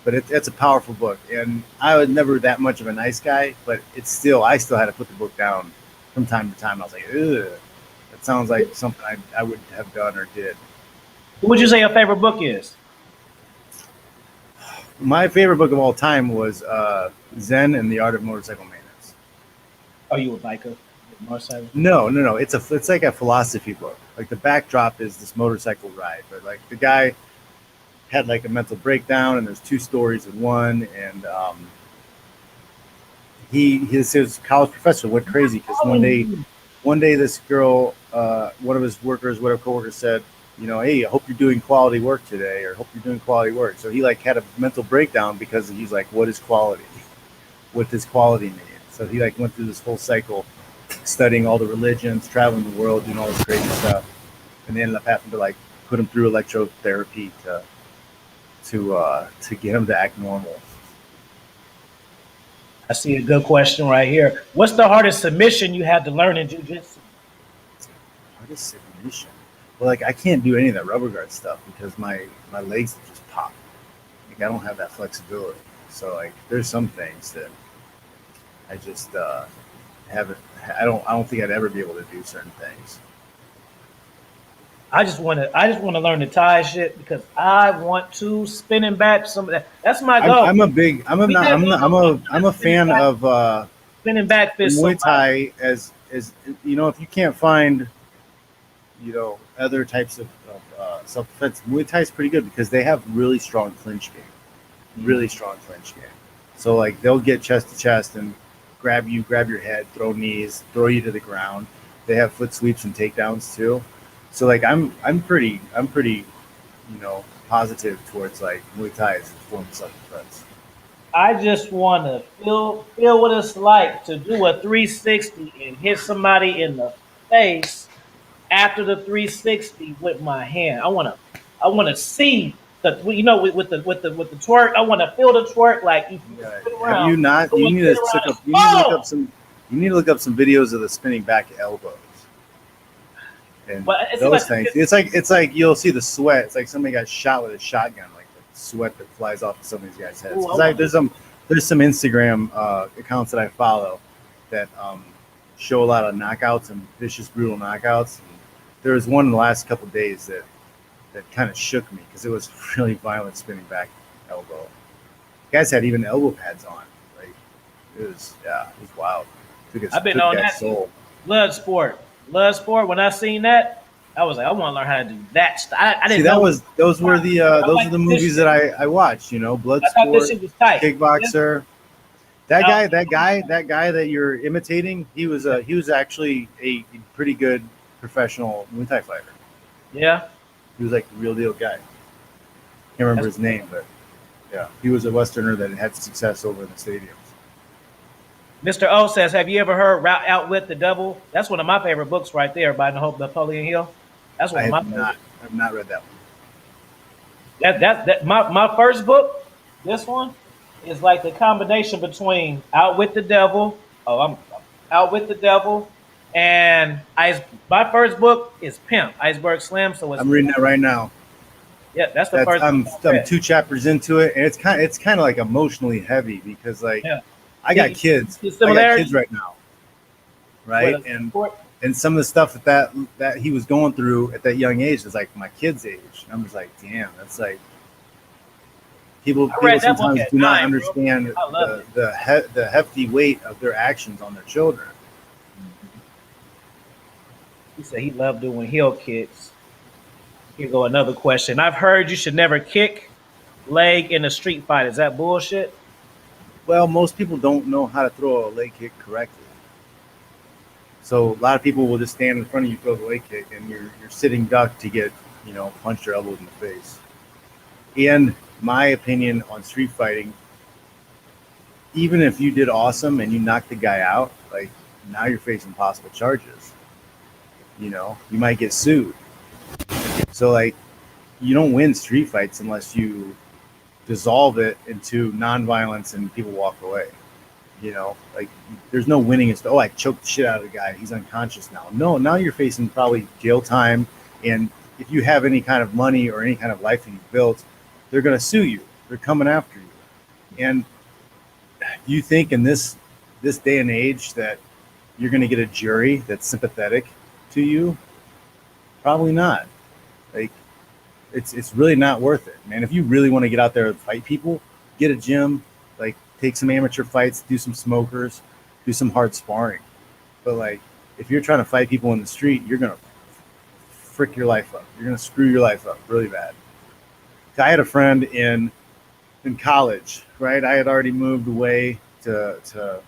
But it's a powerful book. And I was never that much of a nice guy, but I still had to put the book down from time to time. I was like, ugh, that sounds like something I would have done or did. What would you say your favorite book is? My favorite book of all time was Zen and the Art of Motorcycle Maintenance. Are you a biker? Motorcycle. No. It's like a philosophy book. Like the backdrop is this motorcycle ride, but like the guy had like a mental breakdown, and there's two stories in one, and his college professor went crazy because one day this girl, one of his workers, whatever coworkers said, you know, hey, I hope you're doing quality work today, or hope you're doing quality work. So he like had a mental breakdown because he's like, what is quality? What does quality mean? So he like went through this whole cycle, studying all the religions, traveling the world, doing all this crazy stuff, and they ended up having to like put him through electrotherapy to get him to act normal. I see a good question right here. What's the hardest submission you had to learn in jiu-jitsu? Hardest submission. Well, like I can't do any of that rubber guard stuff because my legs just pop. Like I don't have that flexibility. So like there's some things that I just haven't. I don't think I'd ever be able to do certain things. I just want to learn the Thai shit because I want to spinning back some of that. That's my goal. I'm a fan of spinning back fist. Muay Thai as you know, if you can't find, you know, other types of self defense, Muay Thai is pretty good because they have really strong clinch game, really strong clinch game. So like they'll get chest to chest and grab your head, throw knees, throw you to the ground. They have foot sweeps and takedowns too. So like I'm pretty, you know, positive towards like Muay Thai as a form of self defense. I just want to feel what it's like to do a 360 and hit somebody in the face after the 360 with my hand. I want to see the, you know, with the twerk. I want to feel the twerk. Like if you spin around, have you not? You need to look up. You need to look up some. You need to look up some videos of the spinning back elbows. And those things. It's like you'll see the sweat. It's like somebody got shot with a shotgun. Like the sweat that flies off of some of these guys' heads. There's some Instagram accounts that I follow that show a lot of knockouts and vicious, brutal knockouts. And there was one in the last couple of days that kind of shook me because it was really violent spinning back elbow. Guys had even elbow pads on. Like it was wild. I've been on that soul. Blood sport. When I seen that, I was like, I want to learn how to do that. I didn't know. Those were the movies that I watched. You know, Bloodsport, this shit was tight. Kickboxer. Yeah. That guy that you're imitating, he was actually a pretty good professional Muay Thai fighter. Yeah, he was like the real deal guy. Can't remember his name, but yeah, he was a Westerner that had success over in the stadiums. Mr. O says, have you ever heard Outwit the Devil? That's one of my favorite books right there by Napoleon Hill. That's one of my favorites. I have not read that one. That my first book, this one, is like the combination between Outwit the Devil. I'm Outwit the Devil, and my first book is Pimp, Iceberg Slim. So I'm reading that right now. Yeah, that's the first. I'm 2 chapters into it, and it's kind of like emotionally heavy because like. Yeah. I got kids. I got kids right now, right? And some of the stuff that he was going through at that young age is like my kid's age. And I'm just like, damn, that's like people sometimes do not understand the hefty weight of their actions on their children. He said he loved doing heel kicks. Here go another question. I've heard you should never kick leg in a street fight. Is that bullshit? Well, most people don't know how to throw a leg kick correctly. So a lot of people will just stand in front of you, throw the leg kick, and you're sitting duck to get, you know, punched or elbowed in the face. And my opinion on street fighting, even if you did awesome and you knocked the guy out, like now you're facing possible charges. You know, you might get sued. So like, you don't win street fights unless you dissolve it into nonviolence and people walk away. You know, like there's no winning. It's I choked the shit out of the guy. He's unconscious now. No, now you're facing probably jail time. And if you have any kind of money or any kind of life that you've built, they're going to sue you. They're coming after you. And you think in this day and age that you're going to get a jury that's sympathetic to you? Probably not. Like, it's really not worth it, man. If you really want to get out there and fight people, get a gym, like take some amateur fights, do some smokers, do some hard sparring. But like, if you're trying to fight people in the street, you're gonna frick your life up. You're gonna screw your life up really bad. I had a friend in college, right? I had already moved away to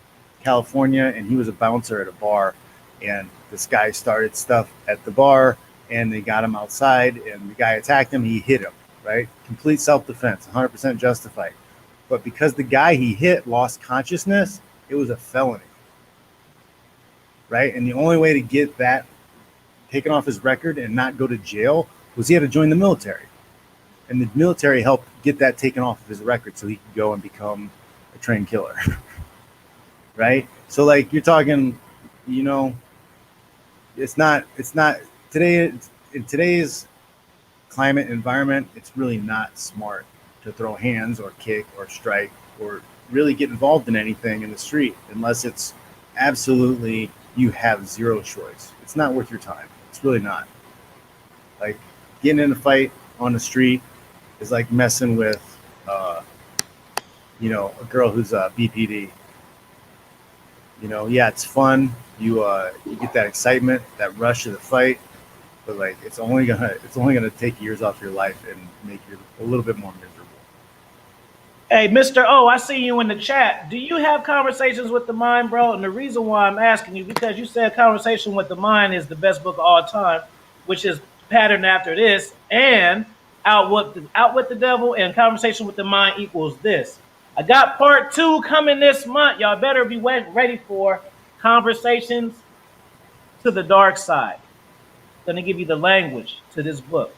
California, and he was a bouncer at a bar. And this guy started stuff at the bar, and they got him outside, and the guy attacked him. He hit him, right? Complete self-defense, 100% justified. But because the guy he hit lost consciousness, it was a felony, right? And the only way to get that taken off his record and not go to jail was he had to join the military. And the military helped get that taken off of his record so he could go and become a trained killer. Right? So like you're talking, you know, it's not today in today's climate environment, it's really not smart to throw hands or kick or strike or really get involved in anything in the street unless it's absolutely you have zero choice. It's not worth your time. It's really not. Like getting in a fight on the street is like messing with, you know, a girl who's a BPD. You know, yeah, it's fun. You get that excitement, that rush of the fight, but like it's only gonna take years off your life and make you a little bit more miserable. Hey, Mr. O, I see you in the chat. Do you have conversations with the mind, bro? And the reason why I'm asking you, because you said Conversation with the Mind is the best book of all time, which is patterned after this, and Out with the Devil and Conversation with the Mind equals this. I got part 2 coming this month. Y'all better be ready for Conversations to the Dark Side. I'm going to give you the language to this book.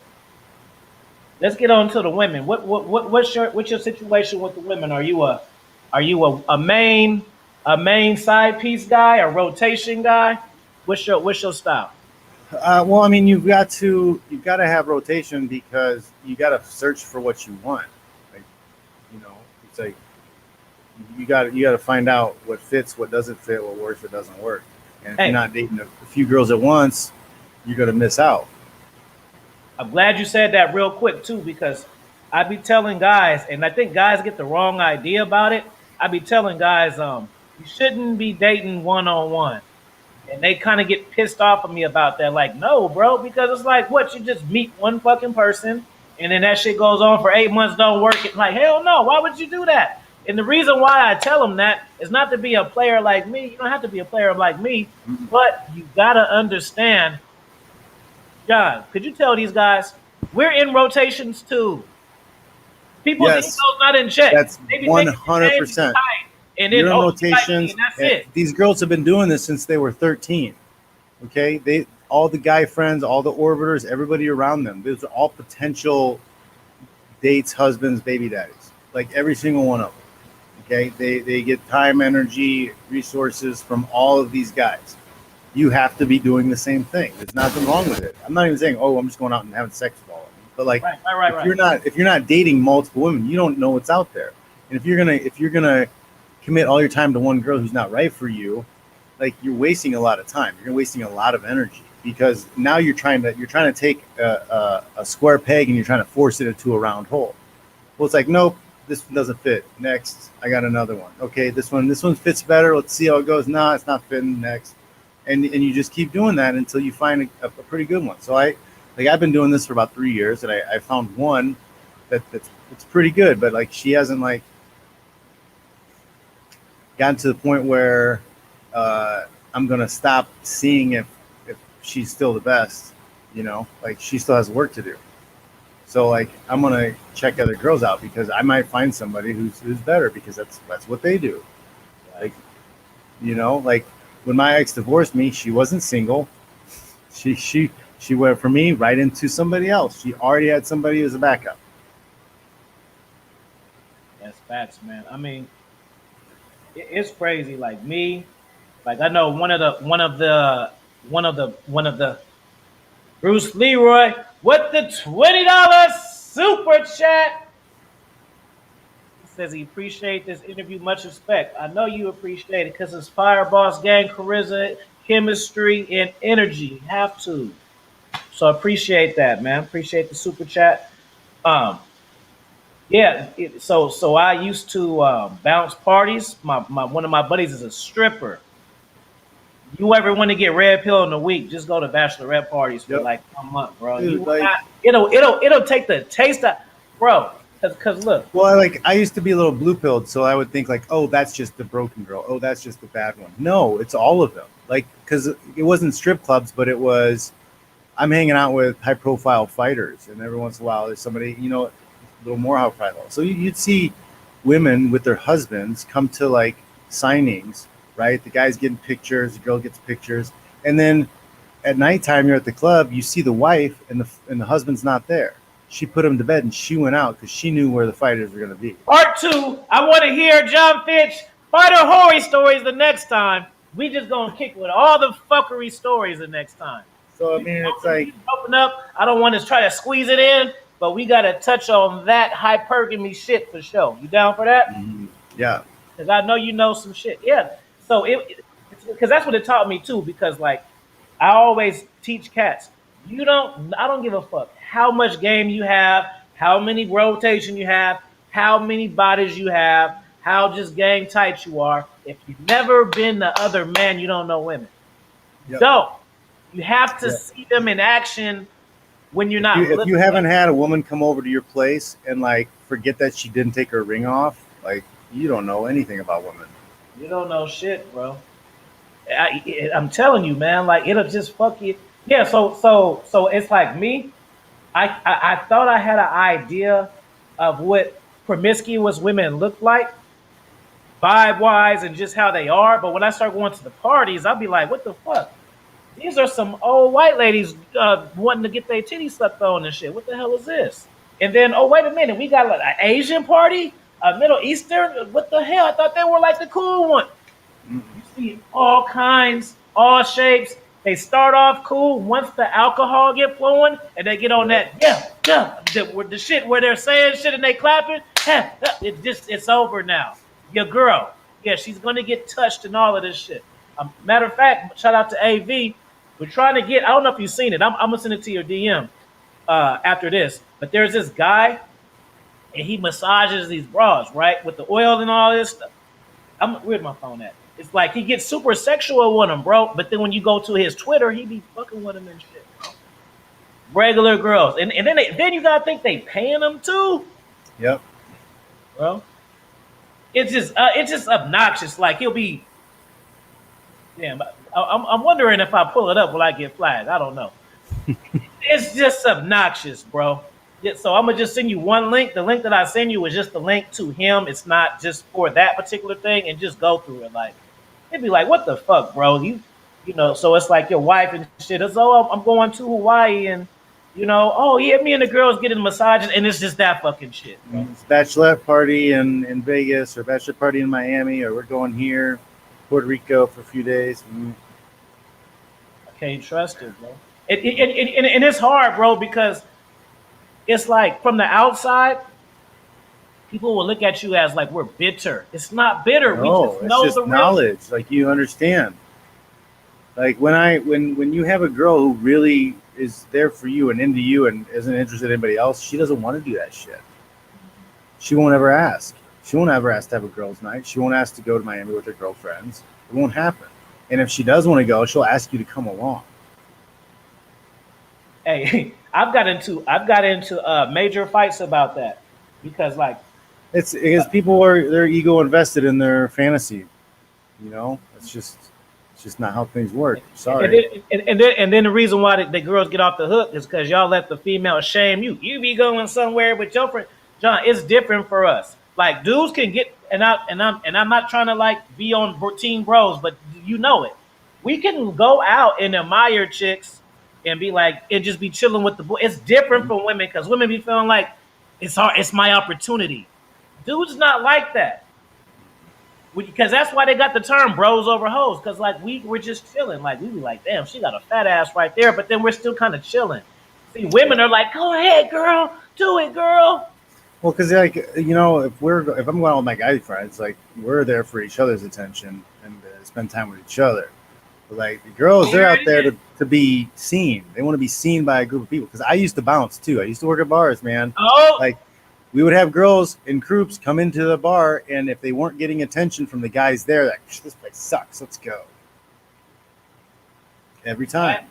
Let's get on to the women. What's your situation with the women? Are you a main side piece guy, a rotation guy? What's your style? Well, I mean, you've got to have rotation because you got to search for what you want. Like, you know, it's like you got to find out what fits, what doesn't fit, what works, what doesn't work. And if you're not dating a few girls at once, you're gonna miss out. I'm glad you said that real quick too, because I be telling guys, and I think guys get the wrong idea about it. I be telling guys, you shouldn't be dating one-on-one. And they kind of get pissed off of me about that. Like, no, bro, because it's like, what, you just meet one fucking person and then that shit goes on for 8 months, don't work. It's like, hell no, why would you do that? And the reason why I tell them that is not to be a player like me. You don't have to be a player like me, but you got to understand. John, could you tell these guys, we're in rotations too. People's ego's not in check. That's 100%. And then, you're in rotations. And that's it. These girls have been doing this since they were 13. Okay, all the guy friends, all the orbiters, everybody around them. Those are all potential dates, husbands, baby daddies. Like every single one of them. Okay, they get time, energy, resources from all of these guys. You have to be doing the same thing. There's nothing wrong with it. I'm not even saying, oh, I'm just going out and having sex with all of them. But like, if you're not dating multiple women, you don't know what's out there. And if you're gonna commit all your time to one girl who's not right for you, like you're wasting a lot of time. You're wasting a lot of energy because now you're trying to take a square peg and you're trying to force it into a round hole. Well, it's like, nope, this one doesn't fit. Next, I got another one. Okay, this one fits better. Let's see how it goes. No, it's not fitting. Next, and you just keep doing that until you find a pretty good one. So I've been doing this for about 3 years, and I found one that's pretty good, but like she hasn't like gotten to the point where I'm gonna stop seeing if she's still the best. You know, like she still has work to do. So like I'm gonna check other girls out because I might find somebody who's better because that's what they do. Like, you know, like when my ex divorced me, she wasn't single. She went for me right into somebody else. She already had somebody as a backup. That's facts, man. I mean, it's crazy. Like me, like I know one of the Bruce Leroy with the $20 super chat. He says he appreciate this interview, much respect. I know you appreciate it because it's fire, boss, gang, charisma, chemistry, and energy. You have to. So appreciate that, man. Appreciate the super chat. Yeah. So I used to bounce parties. My one of my buddies is a stripper. You ever want to get red pill in a week? Just go to bachelorette parties for Yep. like a month, bro. Dude, You will like, not. It'll take the taste out, bro. Cause look, well, like I used to be a little blue pilled, so I would think like, oh, that's just the broken girl. Oh, that's just the bad one. No, it's all of them. Like, because it wasn't strip clubs, but it was. I'm hanging out with high profile fighters, and every once in a while there's somebody, a little more high profile. So you'd see women with their husbands come to like signings, right? The guy's getting pictures, the girl gets pictures, and then at nighttime you're at the club, you see the wife and the husband's not there. She put him to bed and she went out because she knew where the fighters were going to be. part 2. I want to hear John Fitch fighter horror stories the next time. We just gonna kick with all the fuckery stories the next time. So I mean, it's like, Open up. I don't want to try to squeeze it in, but we got to touch on that hypergamy shit for sure. You down for that? yeah, Because I know you know some shit. Yeah. So because that's what it taught me too. Because like I always teach cats, I don't give a fuck how much game you have, how many rotation you have, how many bodies you have, how just game tight you are. If you've never been the other man, you don't know women. Yep. So you have to see them in action when you're not. If you haven't had a woman come over to your place and like forget that she didn't take her ring off, like you don't know anything about women. You don't know shit, bro. I'm telling you, man. Like it'll just fuck you. Yeah. So it's like me. I thought I had an idea of what promiscuous women look like, vibe wise, and just how they are. But when I start going to the parties, I'll be like, what the fuck? These are some old white ladies wanting to get their titties sucked on and shit. What the hell is this? And then, oh, wait a minute. We got like an Asian party, a Middle Eastern. What the hell? I thought they were like the cool one. You see all kinds, all shapes. They start off cool. Once the alcohol get flowing and they get on that, the shit where they're saying shit and they clapping, it's over now. Your girl, yeah, she's going to get touched and all of this shit. Matter of fact, shout out to AV. We're trying to get, I don't know if you've seen it. I'm going to send it to your DM after this. But there's this guy, and he massages these bras, right? With the oil and all this stuff. Where's my phone at? It's like he gets super sexual with them, bro. But then when you go to his Twitter, he be fucking with them and shit, bro. Regular girls. And then you got to think they paying them too. Yep. Bro. It's just obnoxious. Like he'll be... Damn, I'm wondering if I pull it up, will I get flagged? I don't know. It's just obnoxious, bro. So I'm gonna just send you one link. The link that I send you is just the link to him. It's not just for that particular thing, and just go through it. Like it'd be like, what the fuck, bro? You know. So it's like your wife and shit. It's I'm going to Hawaii, and oh yeah, me and the girls getting massages, and it's just that fucking shit, bro. It's bachelorette party in Vegas or bachelor party in Miami, or we're going here. Puerto Rico for a few days. I can't trust it, bro. And it's hard, bro, because it's like from the outside, people will look at you as like we're bitter. It's not bitter. No, we just know it's just knowledge. Like you understand. Like when you have a girl who really is there for you and into you and isn't interested in anybody else, she doesn't want to do that shit. She won't ever ask. She won't ever ask to have a girls' night. She won't ask to go to Miami with her girlfriends. It won't happen. And if she does want to go, she'll ask you to come along. Hey, I've got into major fights about that because like it's because people are their ego invested in their fantasy. It's just not how things work. Sorry. And then the reason why the girls get off the hook is because y'all let the female shame you. You be going somewhere with your friend. John, it's different for us. Like dudes can get, and I'm not trying to like be on team bros, but you know it. We can go out and admire chicks and be like, and just be chilling with the boy. It's different from women because women be feeling like it's hard. It's my opportunity. Dudes not like that. Because that's why they got the term bros over hoes. Because like we're just chilling. Like we be like, damn, she got a fat ass right there. But then we're still kind of chilling. See, women are like, go ahead, girl, do it, girl. Well, because like if I'm going out with my guy friends, like we're there for each other's attention and spend time with each other. But like the girls, they're out there to be seen. They want to be seen by a group of people. Because I used to bounce too. I used to work at bars, man. Oh, like we would have girls in groups come into the bar, and if they weren't getting attention from the guys there, like this place sucks. Let's go. every time.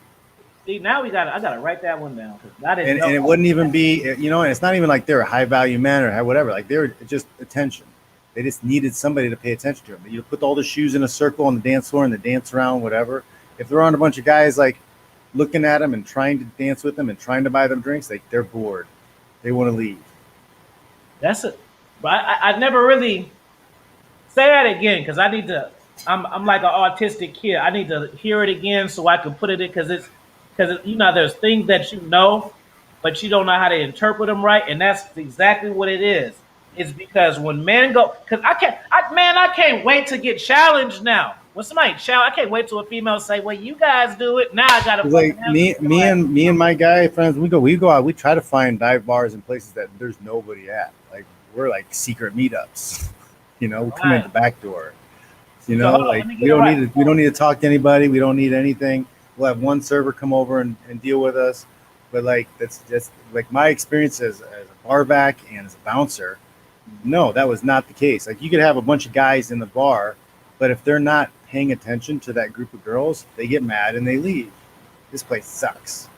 See, now I gotta write that one down because I didn't And, know. and it wouldn't even be, you know, and it's not even like they're a high value man or whatever. Like they were just attention. They just needed somebody to pay attention to them. You put all the shoes in a circle on the dance floor and they dance around, whatever. If they're on a bunch of guys like looking at them and trying to dance with them and trying to buy them drinks, like they're bored. They want to leave. That's it. But I never really say that again because I need to. I'm like an autistic kid. I need to hear it again so I can put it in because you know there's things that you know, but you don't know how to interpret them right, and that's exactly what it is. It's because when men go, because I can't wait to get challenged now. When somebody challenge, I can't wait till a female say, "Well, you guys do it." Now I gotta Like fucking me and my guy friends, we go out. We try to find dive bars and places that there's nobody at. Like we're like secret meetups. You know, we come in the back door. You know, like we don't need to talk to anybody. We don't need anything. We'll have one server come over and deal with us. But like that's just like my experience as a bar back and as a bouncer. No, that was not the case. Like you could have a bunch of guys in the bar, but if they're not paying attention to that group of girls, they get mad and they leave. This place sucks.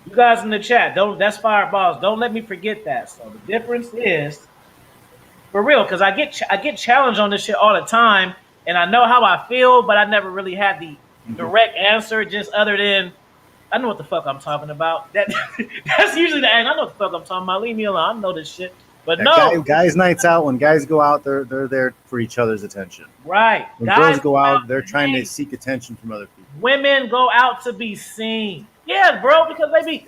You guys in the chat, that's fireballs. Don't let me forget that. So the difference is for real, because I get challenged on this shit all the time, and I know how I feel, but I never really had the direct answer, just other than I know what the fuck I'm talking about. That's usually the end. I know what the fuck I'm talking about. Leave me alone. I know this shit. But no, guys' nights out. When guys go out, they're there for each other's attention. Right. When girls go out, they're trying to seek attention from other people. Women go out to be seen. Yeah, bro, because they be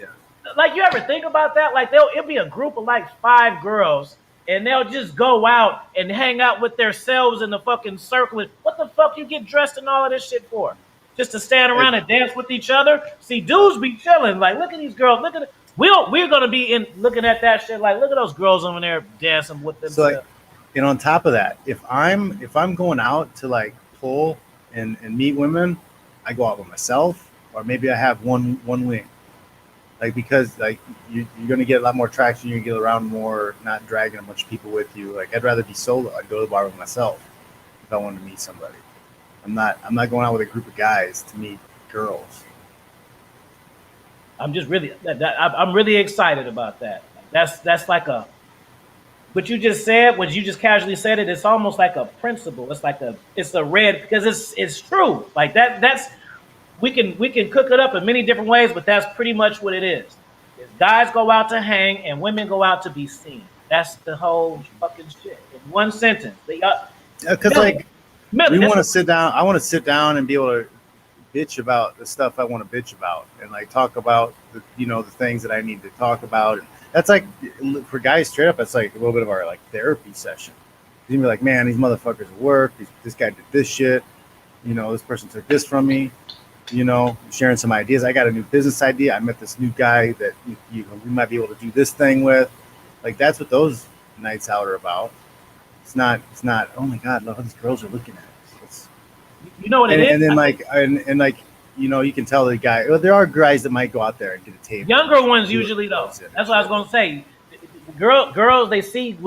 like, you ever think about that? Like it'll be a group of like 5 girls, and they'll just go out and hang out with themselves in the fucking circle. What the fuck you get dressed and all of this shit for? Just to stand around and dance with each other? See, dudes be chilling. Like, look at these girls. Look at it. We're gonna be looking at that shit. Like, look at those girls over there dancing with them. So, like, and on top of that, if I'm going out to like pull and meet women, I go out by myself, or maybe I have one wing. Like, because like you're gonna get a lot more traction. You're gonna get around more, not dragging a bunch of people with you. Like, I'd rather be solo. I'd go to the bar with myself if I wanted to meet somebody. I'm not going out with a group of guys to meet girls. I'm just really I'm really excited about that. That's like a what you just said, what you just casually said it, it's almost like a principle. It's a red because it's true. Like that's we can cook it up in many different ways, but that's pretty much what it is. Guys go out to hang and women go out to be seen. That's the whole fucking shit. In one sentence. Because like we want to sit down. I want to sit down and be able to bitch about the stuff I want to bitch about, and like talk about the things that I need to talk about. And that's like for guys straight up. It's like a little bit of our like therapy session. You can be like, man, these motherfuckers at work. This guy did this shit. This person took this from me. Sharing some ideas. I got a new business idea. I met this new guy that we might be able to do this thing with. Like that's what those nights out are about. It's not. Oh my God, look how these girls are looking at us. You know what it is? And then you can tell the guy. Well, there are guys that might go out there and get a table. Younger ones usually though. That's what I was gonna say. Girls they see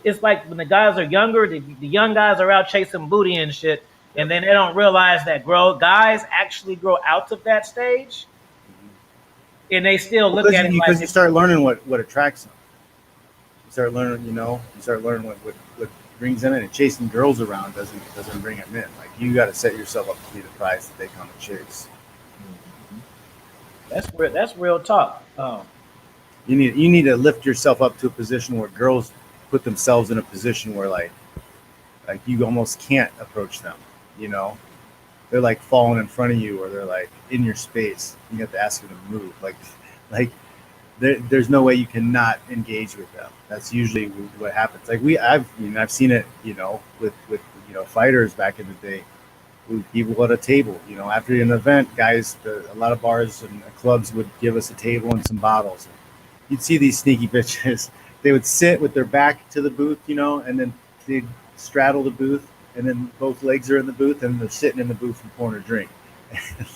it's like when the guys are younger, the young guys are out chasing booty and shit, and then they don't realize that guys actually grow out of that stage, and they still look at it because you start learning what attracts them. You start learning, you start learning what brings them in, and chasing girls around doesn't bring them in. Like you got to set yourself up to be the prize that they come to chase. That's real talk. You need to lift yourself up to a position where girls put themselves in a position where like you almost can't approach them. They're like falling in front of you, or they're like in your space. You have to ask them to move. Like there's no way you cannot engage with them. That's usually what happens. Like I've seen it, with fighters back in the day. People at a table, after an event, guys, a lot of bars and clubs would give us a table and some bottles. You'd see these sneaky bitches. They would sit with their back to the booth, and then they'd straddle the booth, and then both legs are in the booth, and they're sitting in the booth and pouring a drink.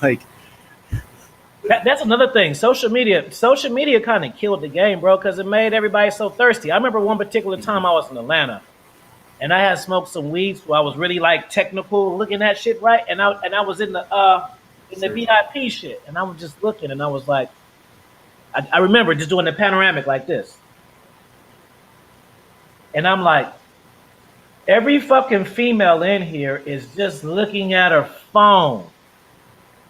Like. That's another thing. Social media kind of killed the game, bro, because it made everybody so thirsty. I remember one particular time I was in Atlanta, and I had smoked some weed, so I was really like technical looking at shit, right? And I was in the Sure. VIP shit, and I was just looking, and I was like, I remember just doing the panoramic like this, and I'm like, every fucking female in here is just looking at her phone.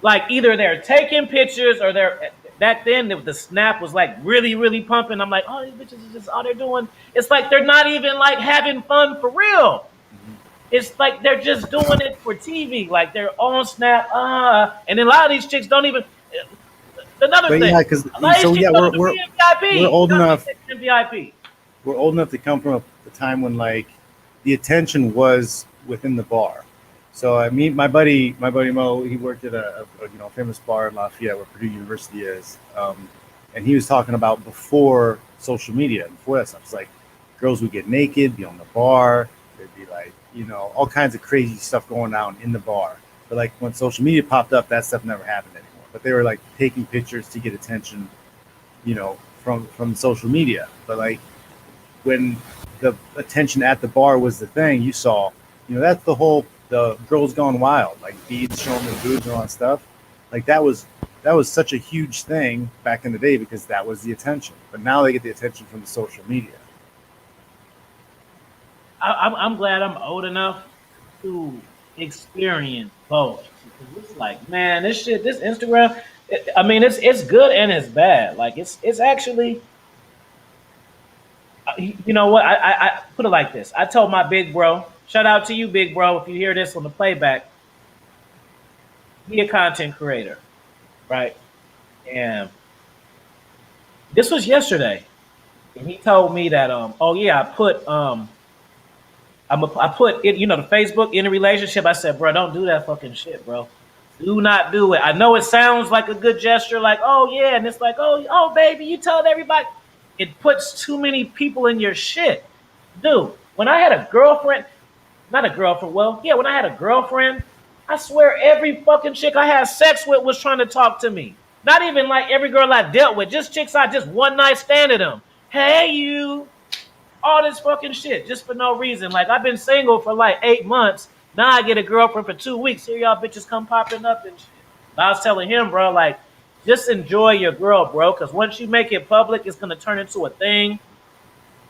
Like either they're taking pictures or they're back then the snap was like really, really pumping. I'm like, oh, these bitches is just all they're doing. It's like they're not even like having fun for real. It's like they're just doing it for TV. Like they're on Snap, and then a lot of these chicks don't even. Another But thing, yeah, because a lot of so these chicks yeah, don't even be in VIP. we're old Don't enough. be in VIP. We're old enough to come from a time when like the attention was within the bar. So I mean, my buddy Mo, he worked at a famous bar in Lafayette where Purdue University is, and he was talking about before social media, before that stuff. It's like girls would get naked, be on the bar. There'd be like all kinds of crazy stuff going on in the bar. But like when social media popped up, that stuff never happened anymore. But they were like taking pictures to get attention, from social media. But like when the attention at the bar was the thing, you saw, that's the girls gone wild, like beads showing their boobs and all that stuff. Like that was such a huge thing back in the day because that was the attention. But now they get the attention from the social media. I'm glad I'm old enough to experience both. Because it's like, man, this Instagram. I mean, it's good and it's bad. Like it's actually, you know what? I put it like this. I told my big bro, shout out to you, big bro, if you hear this on the playback. Be a content creator, right? And this was yesterday, and he told me that oh yeah, I put it, the Facebook in a relationship. I said, bro, don't do that fucking shit, bro. Do not do it. I know it sounds like a good gesture, like, oh yeah, and it's like, oh baby, you told everybody. It puts too many people in your shit. Dude, when I had a girlfriend, not a girlfriend, well, yeah, when I had a girlfriend, I swear every fucking chick I had sex with was trying to talk to me. Not even like every girl I dealt with, just chicks I just one night standed them. Hey, you. All this fucking shit just for no reason. Like I've been single for like 8 months. Now I get a girlfriend for 2 weeks. Here y'all bitches come popping up and shit. But I was telling him, bro, like just enjoy your girl, bro, because once you make it public, it's gonna turn into a thing,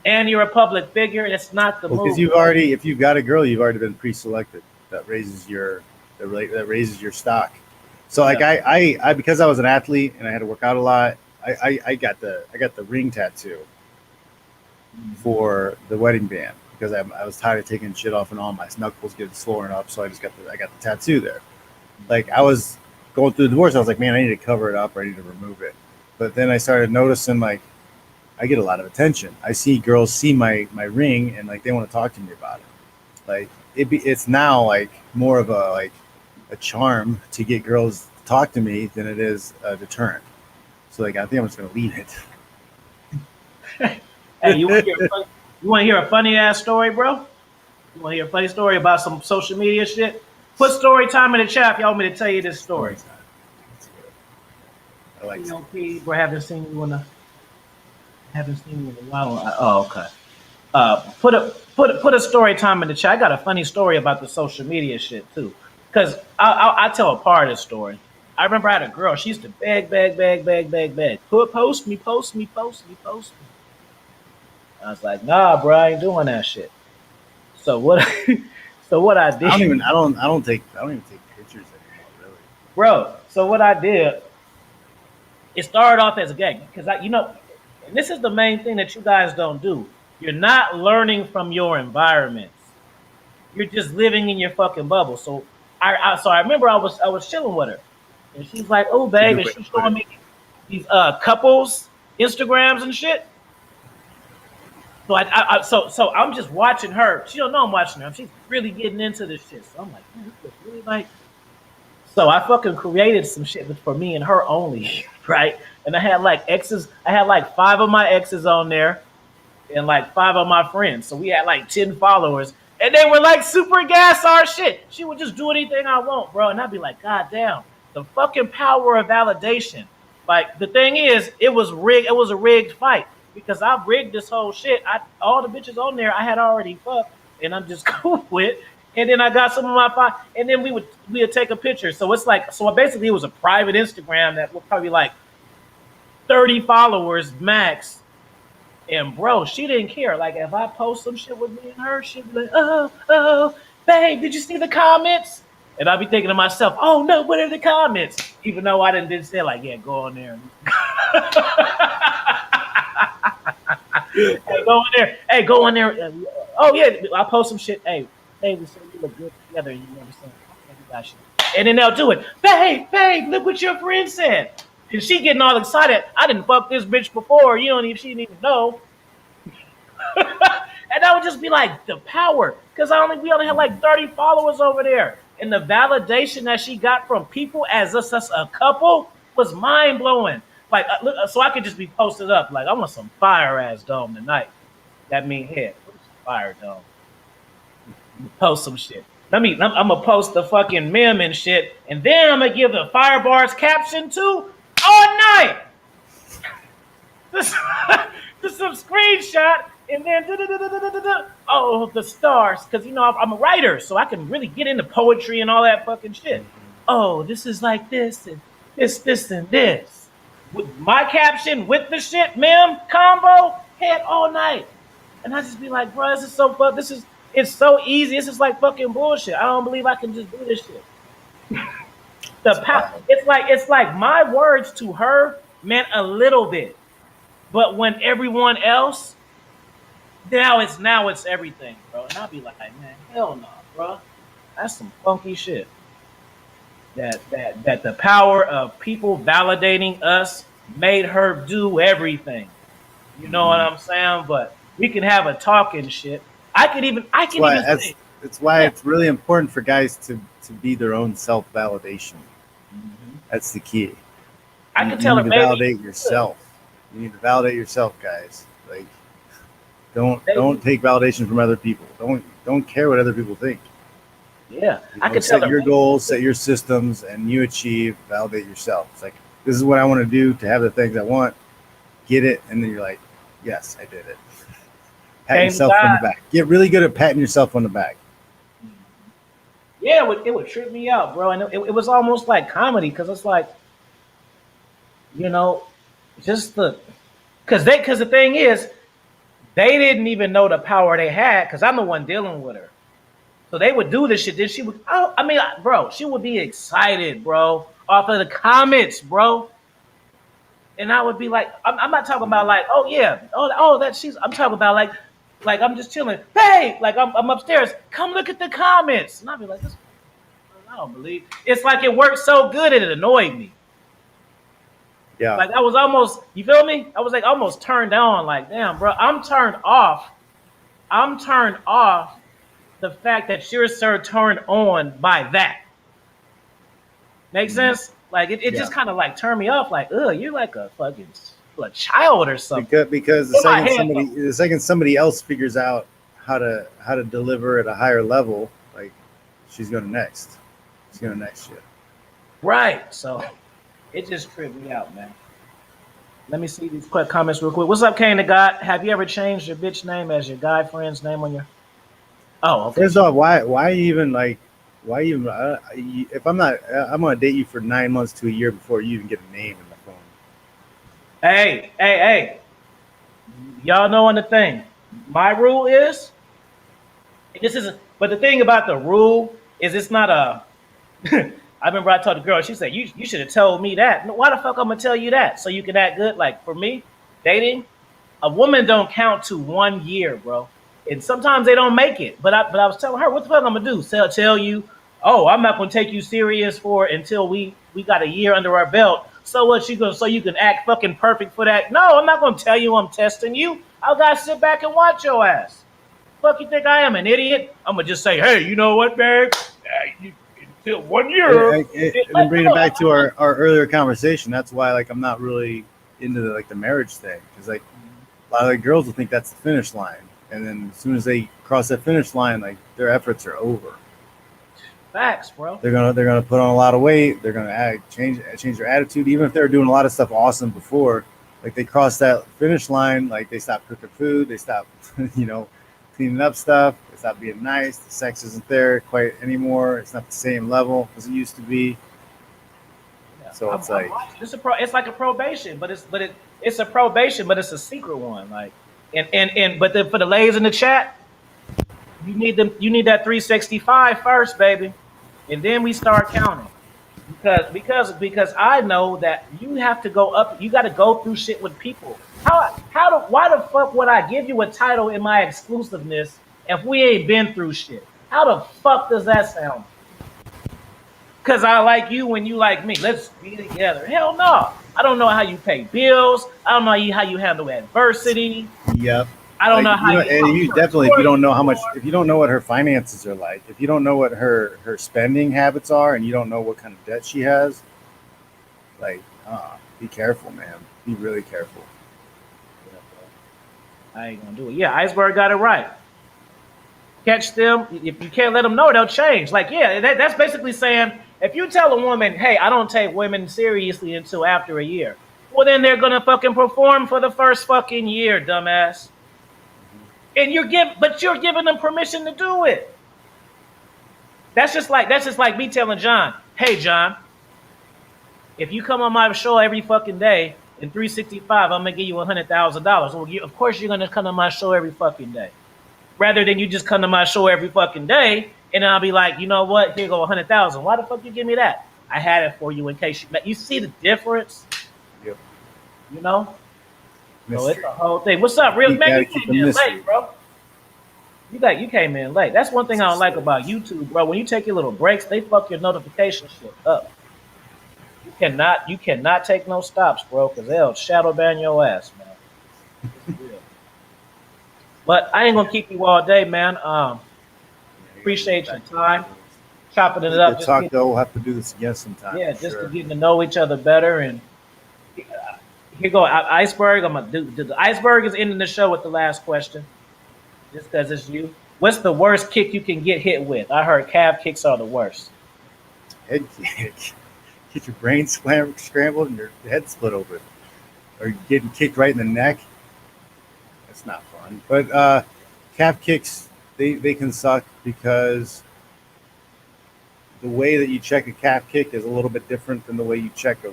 and you're a public figure. It's not the move. Because if you've got a girl, you've already been pre-selected. That raises your stock. So like I because I was an athlete and I had to work out a lot. I got the ring tattoo for the wedding band because I was tired of taking shit off and on. My knuckles getting swollen up, so I got the tattoo there. Like I was going through the divorce, I was like, man, I need to cover it up, or I need to remove it. But then I started noticing like I get a lot of attention. I see girls see my ring and like they want to talk to me about it. Like it's now like more of a charm to get girls to talk to me than it is a deterrent. So like I think I'm just gonna leave it. Hey, you want to hear a funny ass story, bro? You want to hear a funny story about some social media shit? Put story time in the chat if y'all want me to tell you this story. I like Bro, haven't seen you in a while. Oh, okay. Put a story time in the chat. I got a funny story about the social media shit too, because I tell a part of the story. I remember I had a girl. She used to beg. Post me. I was like, nah, bro, I ain't doing that shit. So what I did, I don't even take pictures anymore, really. bro. So what I did, it started off as a gag because and this is the main thing that you guys don't do. You're not learning from your environments. You're just living in your fucking bubble. So I remember I was chilling with her, and she's like, "Oh, babe," and she's showing me these couples Instagrams and shit. So so I'm just watching her. She don't know I'm watching her. She's really getting into this shit. So I'm like, man, this is really like. So I fucking created some shit for me and her only, right? And I had like exes. I had like 5 of my exes on there, and like 5 of my friends. So we had like 10 followers, and they were like super gas our shit. She would just do anything I want, bro, and I'd be like, God damn, the fucking power of validation. Like the thing is, it was rigged. It was a rigged fight. Because I rigged this whole shit. All the bitches on there I had already fucked. and I'm just cool with. And then I got some of my and then we would take a picture. So it's like basically it was a private Instagram that was probably like 30 followers max. And bro, she didn't care. Like if I post some shit with me and her, she'd be like, oh, babe, did you see the comments? And I'll be thinking to myself, oh no, what are the comments? Even though I didn't say like, yeah, go on there. Hey, go in there. Hey, go in there. Oh yeah, I'll post some shit. Hey, we said we look good together. You understand? Okay, we got you. And then they'll do it. Babe, look what your friend said. And she getting all excited. I didn't fuck this bitch before. She didn't even know. And I would just be like, the power. Because we only had like 30 followers over there. And the validation that she got from people as us a couple was mind blowing. Like, so I could just be posted up. Like, I want some fire ass dome tonight. That mean head. Fire dome. Post some shit. I'm gonna post the fucking meme and shit, and then I'm gonna give the fire bars caption too all night. Just some screenshot, and then oh the stars, because I'm a writer, so I can really get into poetry and all that fucking shit. Oh, this is like this and this and this. With my caption with the shit meme combo head all night, and I just be like, bro, this is so fun. It's so easy. This is like fucking bullshit. I don't believe I can just do this shit. It's like my words to her meant a little bit, but when everyone else, now it's everything, bro. And I'll be like, man, hell no, bro. That's some funky shit. That the power of people validating us made her do everything. You know what I'm saying? But we can have a talk and shit. That's why it's really important for guys to be their own self-validation. Mm-hmm. That's the key. I can tell her, you need to validate yourself. You need to validate yourself, guys. Like, don't take validation from other people. Don't care what other people think. Yeah, I can tell set your goals, set your systems, and you achieve. Validate yourself. It's like, this is what I want to do to have the things I want. Get it, and then you're like, yes, I did it. Pat yourself on the back. Get really good at patting yourself on the back. Yeah, it would trip me out, bro. And it was almost like comedy, because it's like, just because the thing is, they didn't even know the power they had, because I'm the one dealing with her. So they would do this shit. Then she would, bro, she would be excited, bro, off of the comments, bro. And I would be like, I'm not talking about like, oh yeah, I'm talking about like I'm just chilling. Hey, like I'm upstairs. Come look at the comments. And I'd be like, I don't believe. It's like it worked so good it annoyed me. Yeah. Like I was almost, you feel me? I was like almost turned on. Like, damn, bro, I'm turned off the fact that you're so turned on by that. Make sense? Like it just kind of like turned me off. Like, you're like a fucking child or something. Because the second somebody else figures out how to deliver at a higher level, like she's going to next. She's going to next shit. Right. So it just tripped me out, man. Let me see these quick comments real quick. What's up, Kane the God? Have you ever changed your bitch name as your guy friend's name on your? Oh, okay. First off, why even if I'm gonna date you for 9 months to a year before you even get a name in my phone. Hey. Y'all know on the thing. My rule is, but the thing about the rule is it's not a, I remember I told the girl, she said, you should have told me that. Why the fuck I'm gonna tell you that? So you can act good? Like for me, dating, a woman don't count to 1 year, bro. And sometimes they don't make it. But I was telling her, what the fuck I'm gonna do? Tell you, oh, I'm not gonna take you serious until we got a year under our belt. So what so you can act fucking perfect for that? No, I'm not gonna tell you I'm testing you. I gotta sit back and watch your ass. Fuck you think I am, an idiot? I'm gonna just say, hey, you know what, babe? Until 1 year. And bring it back to our earlier conversation. That's why I'm not really into the marriage thing, because a lot of the girls will think that's the finish line. And then as soon as they cross that finish line, their efforts are over. Facts, bro. They're gonna put on a lot of weight. They're gonna change their attitude, even if they're doing a lot of stuff awesome before. Like they cross that finish line, they stop cooking food. They stop, cleaning up stuff. It's not being nice. The sex isn't there quite anymore. It's not the same level as it used to be. Yeah. So it's like, It's like a probation, it's a probation, but it's a secret one. Like, but then for the ladies in the chat, you need that 365 first, baby, and then we start counting. Because I know that you have to go up. You got to go through shit with people. Why the fuck would I give you a title in my exclusiveness if we ain't been through shit? How the fuck does that sound? Because I like you when you like me. Let's be together. Hell no. I don't know how you pay bills. I don't know how you handle adversity. yep. I don't know Like, how you know, you. and you definitely, if you don't know how much, if you don't know what her finances are like, if you don't know what her spending habits are, and you don't know what kind of debt she has, like, be careful, man. Be really careful. I ain't gonna do it. Yeah, Iceberg got it right. Catch them. If you can't let them know, they'll change. Like, yeah, that's basically saying if you tell a woman, hey, I don't take women seriously until after a year, well, then they're gonna fucking perform for the first fucking year, dumbass. And you're giving them permission to do it. That's just like me telling John, hey John, if you come on my show every fucking day in 365, I'm gonna give you $100,000. Well, of course you're gonna come to my show every fucking day. Rather than you just come to my show every fucking day, and I'll be like, you know what? Here go 100,000. Why the fuck you give me that? I had it for you in case you see the difference. Yep. You know. Mystery. So it's the whole thing. What's up, real man? You came in late, bro. You came in late. That's one thing I don't like about YouTube, bro. When you take your little breaks, they fuck your notification shit up. You cannot take no stops, bro, because they'll shadow ban your ass, man. It's real. But I ain't gonna keep you all day, man. Appreciate your time, chopping it up. Good talk, though. We'll have to do this again sometime. Yeah, just to getting to know each other better. And here go Iceberg. I'm gonna do the Iceberg is ending the show with the last question, just because it's you. What's the worst kick you can get hit with? I heard calf kicks are the worst. Head kick. Get your brain scrambled and your head split open, or you're getting kicked right in the neck. That's not fun. But calf kicks, they can suck because the way that you check a calf kick is a little bit different than the way you check a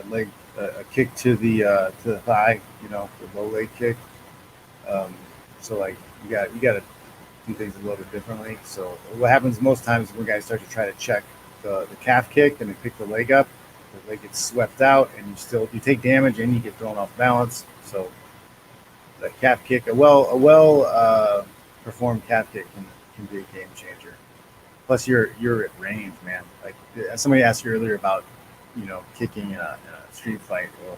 leg a kick to the thigh. You know, the low leg kick. So like you got to do things a little bit differently. So what happens most times when guys start to try to check the calf kick and they pick the leg up, the leg gets swept out, and you take damage and you get thrown off balance. So the calf kick, a well performed calf kick can be a game changer. Plus you're at range, man. Like somebody asked you earlier about kicking in a street fight. Well,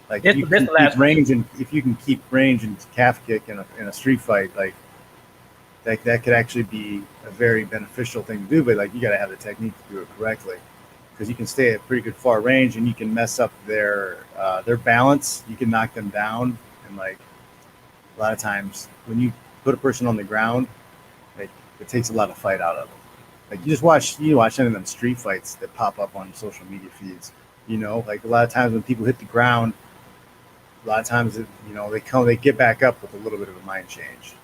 like if you can keep range and calf kick in a street fight, like that could actually be a very beneficial thing to do. But like you got to have the technique to do it correctly, because you can stay at pretty good far range and you can mess up their balance. You can knock them down, and like a lot of times when you put a person on the ground, like it takes a lot of fight out of them. Like you watch any of them street fights that pop up on social media feeds. Like a lot of times when people hit the ground, a lot of times they get back up with a little bit of a mind change.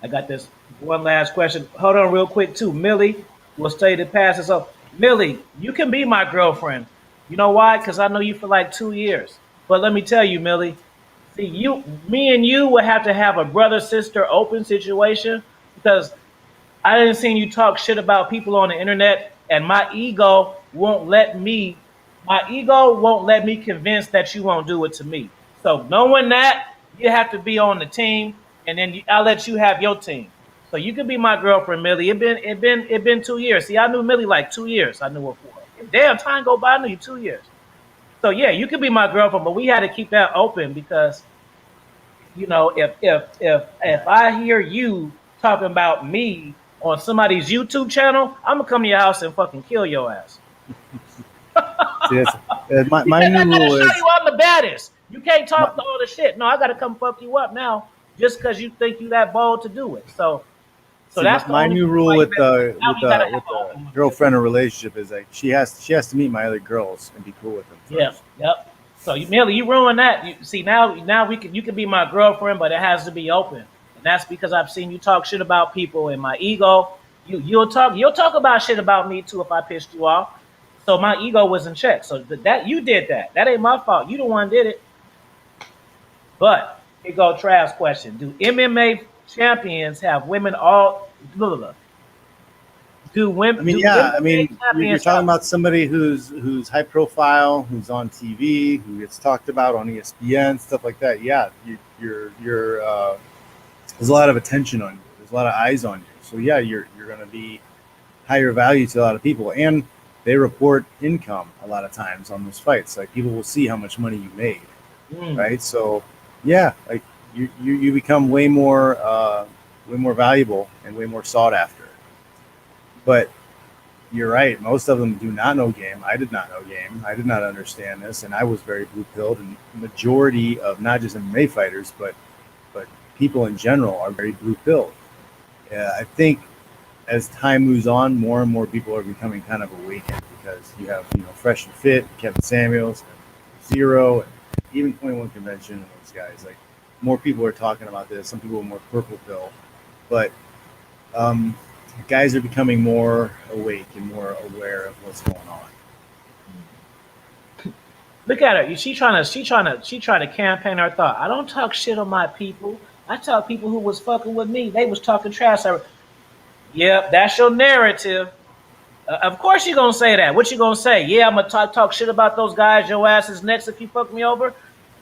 I got this one last question. Hold on real quick too. Millie will stay to pass this up. Millie, you can be my girlfriend. You know why? Because I know you for like 2 years. But let me tell you, Millie, see, me and you would have to have a brother-sister open situation, because I didn't see you talk shit about people on the internet, and my ego won't let me convince that you won't do it to me. So knowing that, you have to be on the team, and then I'll let you have your team. So you can be my girlfriend, Millie. It been 2 years. See, I knew Millie like 2 years. I knew her for. Damn, time go by. I knew you 2 years. So yeah, you could be my girlfriend, but we had to keep that open, because if I hear you talking about me on somebody's YouTube channel, I'm gonna come to your house and fucking kill your ass. My new rule is I'm the baddest. You can't talk all the shit. No, I gotta come fuck you up now, just because you think you that bold to do it. So that's my new rule with the girlfriend or relationship is like she has to meet my other girls and be cool with them first. Yep. So Millie, you ruined that. You see now you can be my girlfriend, but it has to be open. And that's because I've seen you talk shit about people and my ego. You'll talk about shit about me too if I pissed you off. So my ego was in check. So that you did that. That ain't my fault. You the one did it. But here go Trav's question. Do MMA champions have women all blah, blah, blah. Do women I mean, do yeah. I MMA mean, you're champions talking have about somebody who's high profile, who's on TV, who gets talked about on ESPN, stuff like that. Yeah, you're there's a lot of attention on you. There's a lot of eyes on you. So yeah, you're going to be higher value to a lot of people, and they report income a lot of times on those fights. Like people will see how much money you made, right? So yeah, like you become way more valuable and way more sought after. But you're right. Most of them do not know game. I did not know game. I did not understand this, and I was very blue pilled. And the majority of not just MMA fighters, but people in general are very blue pilled. I think as time moves on, more and more people are becoming kind of awakened because you have Fresh and Fit, Kevin Samuels, Zero, and even 21 Convention, and those guys. Like more people are talking about this. Some people are more purple pill, but guys are becoming more awake and more aware of what's going on. Look at her. She trying to campaign her thought. I don't talk shit on my people. I talk people who was fucking with me. They was talking trash. Yep, that's your narrative. Of course you're gonna say that. What you gonna say? Yeah, I'm gonna talk shit about those guys. Your ass is next if you fuck me over.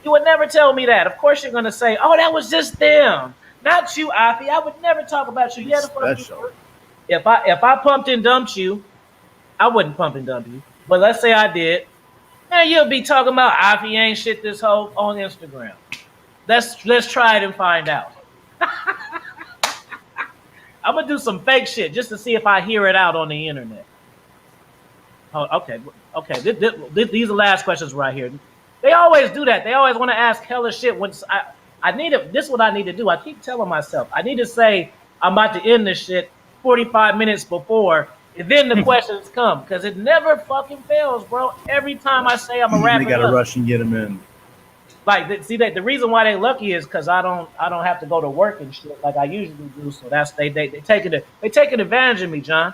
You would never tell me that. Of course you're gonna say, oh, that was just them, not you, Afi. I would never talk about you. Yeah, the fuck you. If I pumped and dumped you, I wouldn't pump and dump you. But let's say I did. Man, you'll be talking about Afi ain't shit this whole on Instagram. Let's try it and find out. I'm gonna do some fake shit just to see if I hear it out on the internet. Oh, okay. These are the last questions right here. They always do that. They always want to ask hella shit. When I need it. This is what I need to do. I keep telling myself I need to say I'm about to end this shit 45 minutes before, and then the questions come because it never fucking fails, bro. Every time I say I'm gonna wrap it up, they gotta rush and get them in. Like, see that the reason why they lucky is because I don't have to go to work and shit like I usually do. So that's they taking advantage of me, John.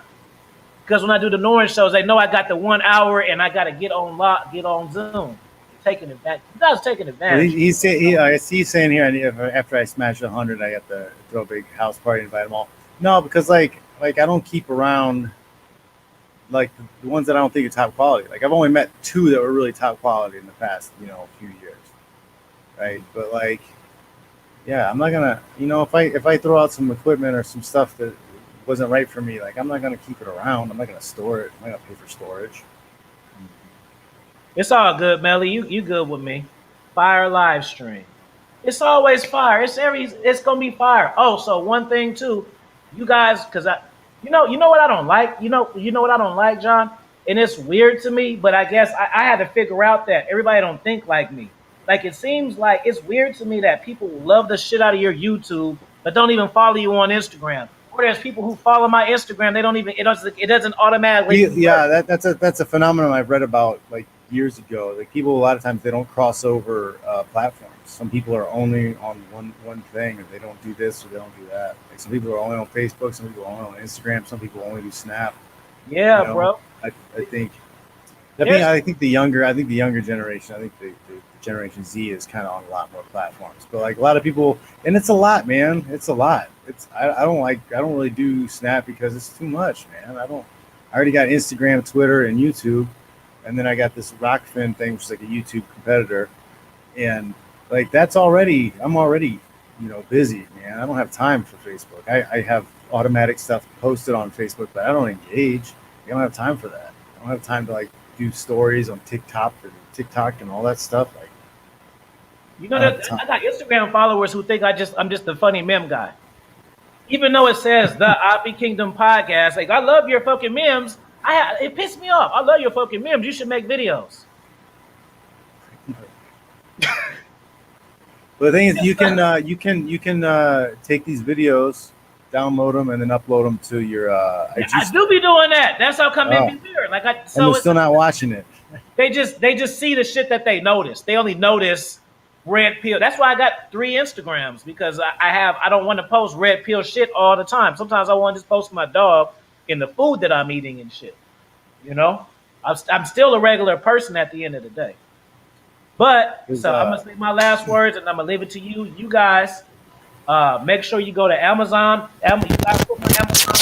Because when I do the Norris shows, they know I got the 1 hour and I got to get on Zoom. Taking advantage. You guys taking advantage. I see he's saying here. After I smash 100, I got to throw a big house party and invite them all. No, because like I don't keep around like the ones that I don't think are top quality. Like I've only met 2 that were really top quality in the past, few years. Right, but like, yeah, I'm not gonna, if I throw out some equipment or some stuff that wasn't right for me, like I'm not gonna keep it around. I'm not gonna store it. I'm not gonna pay for storage. It's all good, Melly. You good with me? Fire live stream. It's always fire. It's gonna be fire. Oh, so one thing too, you guys, because you know what I don't like. You know what I don't like, John. And it's weird to me, but I guess I had to figure out that everybody don't think like me. Like it seems like it's weird to me that people love the shit out of your YouTube, but don't even follow you on Instagram. Or there's people who follow my Instagram, they don't even it doesn't automatically. Yeah, that's a phenomenon I've read about like years ago. Like people a lot of times they don't cross over platforms. Some people are only on one thing, and they don't do this or they don't do that. Like some people are only on Facebook, some people are only on Instagram, some people only do Snap. Yeah, bro. I think the younger generation, I think the Generation Z is kind of on a lot more platforms, but like a lot of people, and it's a lot, man. It's a lot. I don't really do Snap because it's too much, man. I already got Instagram, Twitter, and YouTube, and then I got this Rockfin thing, which is like a YouTube competitor, and like I'm already busy, man. I don't have time for Facebook. I have automatic stuff posted on Facebook, but I don't engage. I don't have time for that. I don't have time to like do stories on TikTok and all that stuff. Like, that I got Instagram followers who think I'm just a funny meme guy. Even though it says the Afi Kingdom podcast, like I love your fucking memes. It pissed me off. I love your fucking memes. You should make videos. But the thing is, you can take these videos, download them, and then upload them to your IG. I do be doing that. That's how come it be weird. Like and they're still not watching it. They just see the shit that they notice. They only notice red pill. That's why I got 3 Instagrams, because I don't want to post red pill shit all the time. Sometimes I want to just post my dog and the food that I'm eating and shit. You know, I'm still a regular person at the end of the day. But so I'm gonna say my last words, and I'm gonna leave it to you. You guys, make sure you go to Amazon. You guys put my Amazon.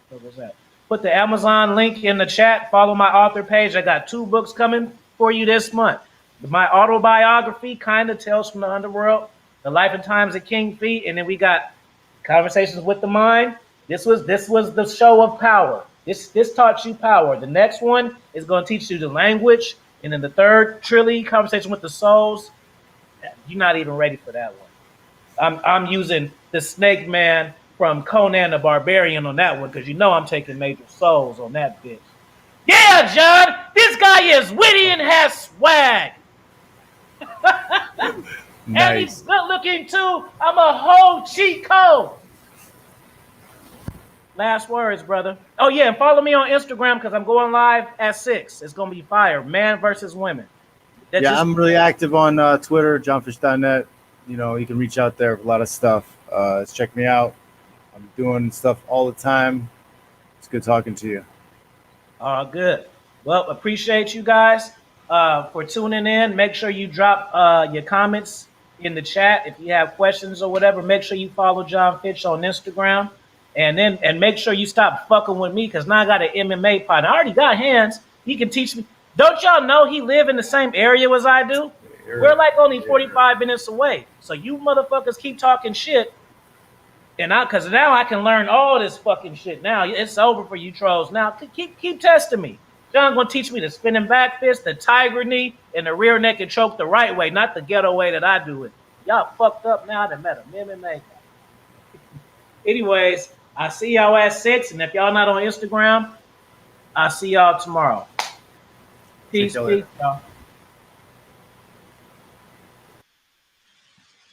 What was that? Put the Amazon link in the chat. Follow my author page. I got 2 books coming for you this month. My autobiography, kind of Tales from the Underworld, The Life and Times of King Feet, and then we got Conversations with the Mind. This was the show of power. This taught you power. The next one is going to teach you the language, and then the third trilogy, Conversation with the Souls. You're not even ready for that one. I'm using the Snake Man from Conan the Barbarian on that one, because you know I'm taking major souls on that bitch. Yeah, John, this guy is witty and has swag. Nice. And he's good looking too. I'm a whole cheat code. Last words, brother. Oh yeah, and follow me on Instagram, because I'm going live at 6. It's gonna be fire. Man versus women. I'm really active on Twitter, johnfish.net. You know, you can reach out there for a lot of stuff. Check me out. I'm doing stuff all the time. It's good talking to you. Good. Well, appreciate you guys for tuning in. Make sure you drop your comments in the chat if you have questions or whatever. Make sure you follow John Fitch on Instagram, and make sure you stop fucking with me, because now I got an MMA partner. I already got hands. He can teach me. Don't y'all know he live in the same area as I do? We're like only 45 minutes away. So you motherfuckers keep talking shit. And because now I can learn all this fucking shit. Now it's over for you trolls. Now keep testing me. John gonna teach me the spinning back fist, the tiger knee, and the rear naked choke the right way, not the ghetto way that I do it. Y'all fucked up now. I done met a MMA. Anyways, I see y'all at 6, and if y'all not on Instagram, I'll see y'all tomorrow. Peace, y'all.